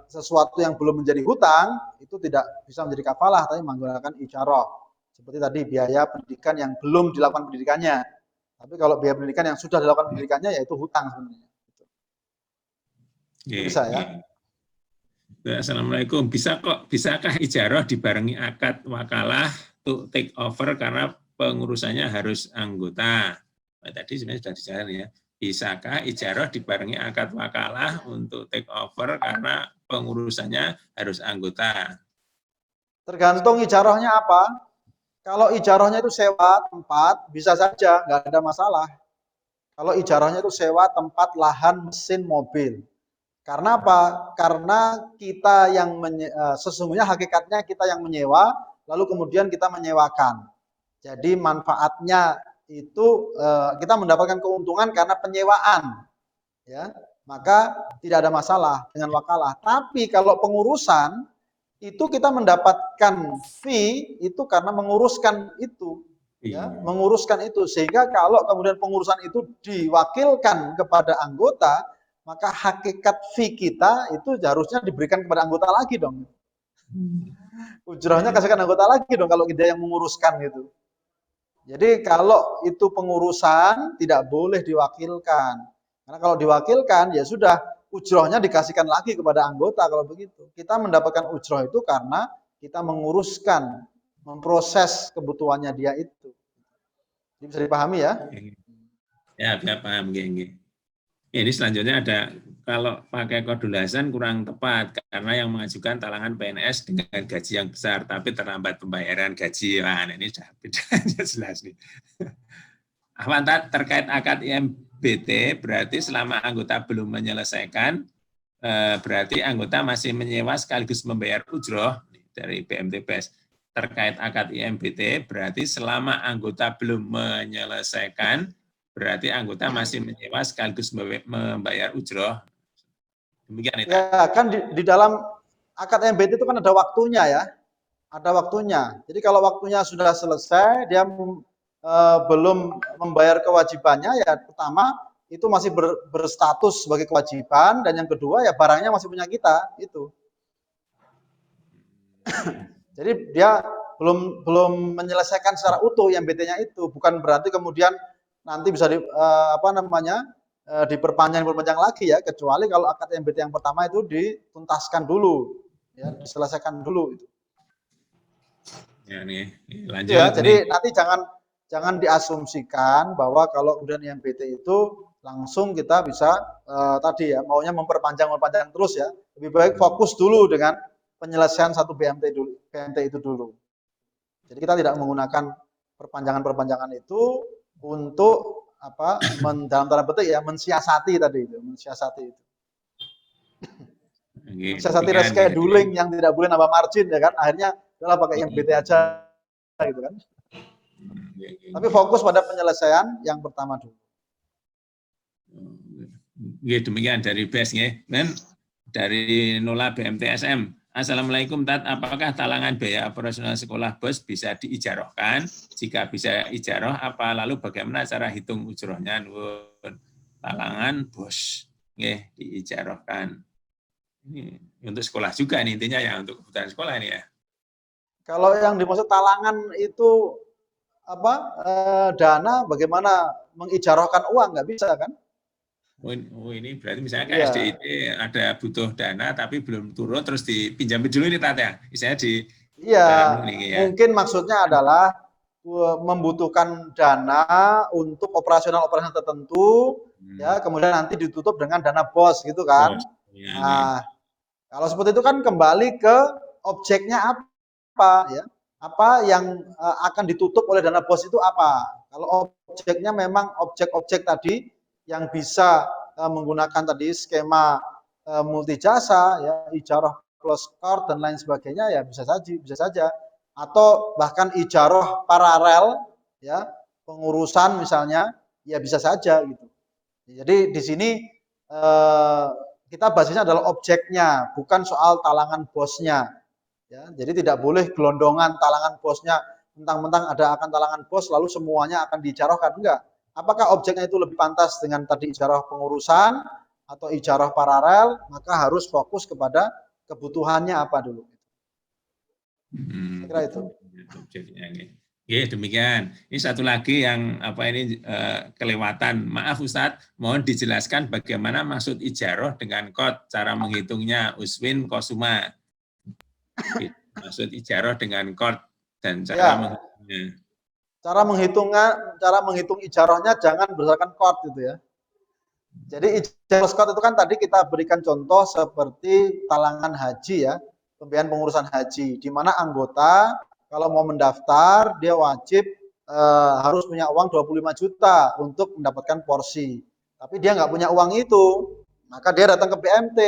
sesuatu yang belum menjadi hutang itu tidak bisa menjadi kafalah, tapi menggunakan ijarah. Seperti tadi biaya pendidikan yang belum dilakukan pendidikannya. Tapi kalau biaya pendidikan yang sudah dilakukan pendidikannya yaitu hutang sebenarnya. Bisa ya. Assalamualaikum. Bisakah ijarah dibarengi akad wakalah untuk take over karena pengurusannya harus anggota? Tadi sebenarnya sudah dijelaskan ya. Bisakah ijarah dibarengi akad wakalah untuk take over karena pengurusannya harus anggota? Tergantung ijarahnya apa. Kalau ijarahnya itu sewa tempat, bisa saja, nggak ada masalah. Kalau ijarahnya itu sewa tempat, lahan, mesin, mobil. Karena apa? Karena kita yang sesungguhnya hakikatnya kita yang menyewa, lalu kemudian kita menyewakan. Jadi manfaatnya itu kita mendapatkan keuntungan karena penyewaan, ya. Maka tidak ada masalah dengan wakalah. Tapi kalau pengurusan itu kita mendapatkan fee itu karena menguruskan itu, ya, menguruskan itu. Sehingga kalau kemudian pengurusan itu diwakilkan kepada anggota, maka hakikat fee kita itu harusnya diberikan kepada anggota lagi dong. Ujrahnya kasihkan anggota lagi dong kalau kita yang menguruskan gitu. Jadi kalau itu pengurusan tidak boleh diwakilkan. Karena kalau diwakilkan ya sudah ujrahnya dikasihkan lagi kepada anggota kalau begitu. Kita mendapatkan ujrah itu karena kita menguruskan, memproses kebutuhannya dia itu. Jadi bisa dipahami ya? Ya, paham. Ini selanjutnya ada, kalau pakai kodulasan kurang tepat karena yang mengajukan talangan PNS dengan gaji yang besar tapi terlambat pembayaran gaji. Nah, ini sudah bedanya jelas nih. Ahwan, terkait akad IMBT, berarti selama anggota belum menyelesaikan, berarti anggota masih menyewa sekaligus membayar ujroh dari BMTBes. Terkait akad IMBT, berarti selama anggota belum menyelesaikan, berarti anggota masih menyewa sekaligus membayar ujroh. Demikian itu. Ya, kan di dalam akad IMBT itu kan ada waktunya ya. Ada waktunya. Jadi kalau waktunya sudah selesai, dia belum membayar kewajibannya, ya pertama itu masih berstatus sebagai kewajiban, dan yang kedua ya barangnya masih punya kita, itu. Jadi dia belum menyelesaikan secara utuh IMBT-nya itu, bukan berarti kemudian nanti bisa diperpanjang lagi ya, kecuali kalau akad IMBT yang pertama itu dituntaskan dulu, ya, diselesaikan dulu itu. Ya, nih, lanjut. Ya, jadi nanti jangan diasumsikan bahwa kalau kemudian IMBT itu langsung kita bisa tadi ya maunya memperpanjang terus ya. Lebih baik fokus dulu dengan penyelesaian satu BMT itu dulu. Jadi kita tidak menggunakan perpanjangan itu untuk dalam tanda petik ya mensiasati tadi itu, mensiasati itu. Mensiasati rescheduling yang tidak boleh nambah margin ya kan. Akhirnya adalah pakai IMBT aja gitu kan. Tapi fokus pada penyelesaian yang pertama dulu. Ya, demikian dari BES ya. Dan dari Nola BMTSM. Assalamualaikum Tat, apakah talangan biaya operasional sekolah BOS bisa diijarohkan? Jika bisa ijaroh, apa lalu bagaimana cara hitung ujrohnya? Talangan BOS diijarohkan. Ini untuk sekolah juga nih, intinya ya untuk kebutuhan sekolah ini ya. Kalau yang dimaksud talangan itu dana, bagaimana mengijarohkan uang, nggak bisa kan? Oh ini berarti misalnya KSDIT ada butuh dana tapi belum turun terus dipinjam dulu ini Tat ya? Misalnya mungkin maksudnya adalah membutuhkan dana untuk operasional tertentu, ya kemudian nanti ditutup dengan dana BOS gitu kan? Nah, kalau seperti itu kan kembali ke objeknya apa ya? Apa yang akan ditutup oleh dana BOS itu apa? Kalau objeknya memang objek-objek tadi yang bisa menggunakan tadi skema multi jasa, ya ijarah plus qard dan lain sebagainya, ya bisa saja. Atau bahkan ijarah paralel, ya pengurusan misalnya, ya bisa saja gitu. Jadi di sini kita basisnya adalah objeknya, bukan soal talangan bosnya. Ya, jadi tidak boleh gelondongan talangan bosnya, mentang-mentang ada akan talangan bos lalu semuanya akan diijarahkan, enggak. Apakah objeknya itu lebih pantas dengan tadi ijarah pengurusan atau ijarah paralel, maka harus fokus kepada kebutuhannya apa dulu. Kira itu. Ya, demikian. Ini satu lagi yang kelewatan. Maaf Ustadz, mohon dijelaskan bagaimana maksud ijarah dengan kod, cara menghitungnya Uswin Kosuma. Maksud ijarah dengan kod dan cara menghitungnya. Cara menghitung ijarahnya jangan berdasarkan kod gitu ya. Jadi ijarah kod itu kan tadi kita berikan contoh seperti talangan haji ya, pembiayaan pengurusan haji, di mana anggota kalau mau mendaftar dia wajib harus punya uang 25 juta untuk mendapatkan porsi. Tapi dia nggak punya uang itu, maka dia datang ke BMT.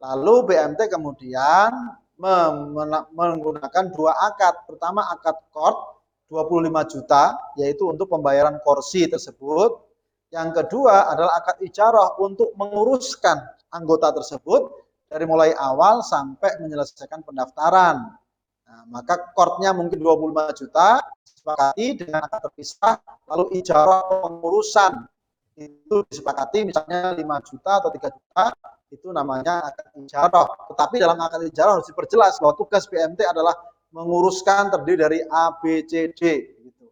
Lalu BMT kemudian menggunakan dua akad. Pertama akad qard 25 juta, yaitu untuk pembayaran kursi tersebut. Yang kedua adalah akad ijarah untuk menguruskan anggota tersebut dari mulai awal sampai menyelesaikan pendaftaran. Nah, maka qardnya mungkin 25 juta, disepakati dengan akad terpisah, lalu ijarah pengurusan itu disepakati misalnya 5 juta atau 3 juta, itu namanya akad ijarah. Tetapi dalam akad ijarah harus diperjelas bahwa tugas BMT adalah menguruskan terdiri dari A, B, C, D. Gitu.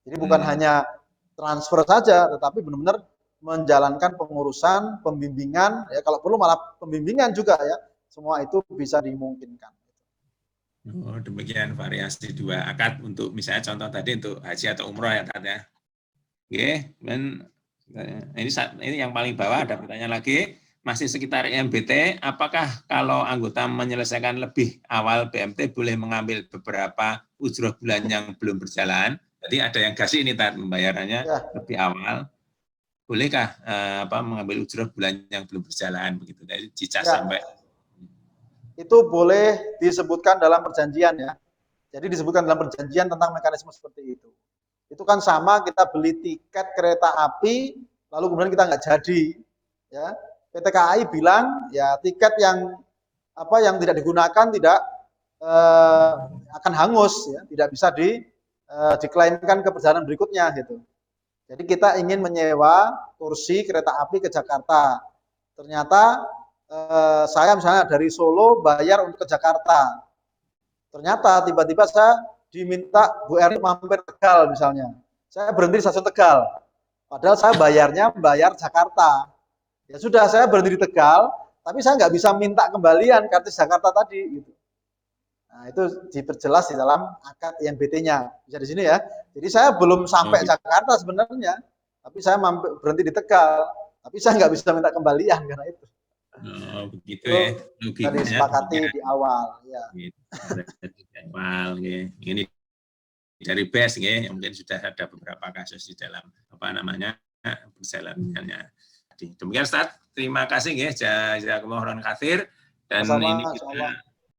Jadi bukan hanya transfer saja, tetapi benar-benar menjalankan pengurusan, pembimbingan, ya kalau perlu malah pembimbingan juga ya. Semua itu bisa dimungkinkan. Oh, demikian variasi dua akad untuk misalnya contoh tadi untuk haji atau umroh ya Tat ya. Oke, dan ini yang paling bawah ada pertanyaan lagi. Masih sekitar IMBT, apakah kalau anggota menyelesaikan lebih awal BMT boleh mengambil beberapa ujroh bulan yang belum berjalan? Berarti ada yang kasih ini Tat, pembayarannya Ya. lebih awal. Bolehkah mengambil ujrah bulan yang belum berjalan begitu dari cicak Ya. sampai Itu boleh disebutkan dalam perjanjian ya. Jadi disebutkan dalam perjanjian tentang mekanisme seperti itu. Itu kan sama kita beli tiket kereta api lalu kemudian kita nggak jadi ya. PT KAI bilang ya tiket yang tidak digunakan tidak akan hangus ya, tidak bisa diklaimkan ke perjalanan berikutnya gitu. Jadi kita ingin menyewa kursi kereta api ke Jakarta. Ternyata saya misalnya dari Solo bayar untuk ke Jakarta. Ternyata tiba-tiba saya diminta Bu Erni mampir Tegal misalnya. Saya berhenti di stasiun Tegal. Padahal saya bayar Jakarta. Ya sudah, saya berhenti di Tegal, tapi saya nggak bisa minta kembalian kartu Jakarta tadi. Gitu. Nah, itu diperjelas di dalam akad IMBT-nya. Bisa di sini ya. Jadi saya belum sampai Jakarta sebenarnya, tapi saya berhenti di Tegal. Tapi saya nggak bisa minta kembalian karena itu. Oh, begitu itu ya. Kita disepakati di awal. Ya. Di awal, ya. Ini dari BES, ya. Mungkin sudah ada beberapa kasus di dalam perjalanannya. Demikian Ustaz, terima kasih ya, jazakumullah khairan katsir. Dan Sama-sama, ini kita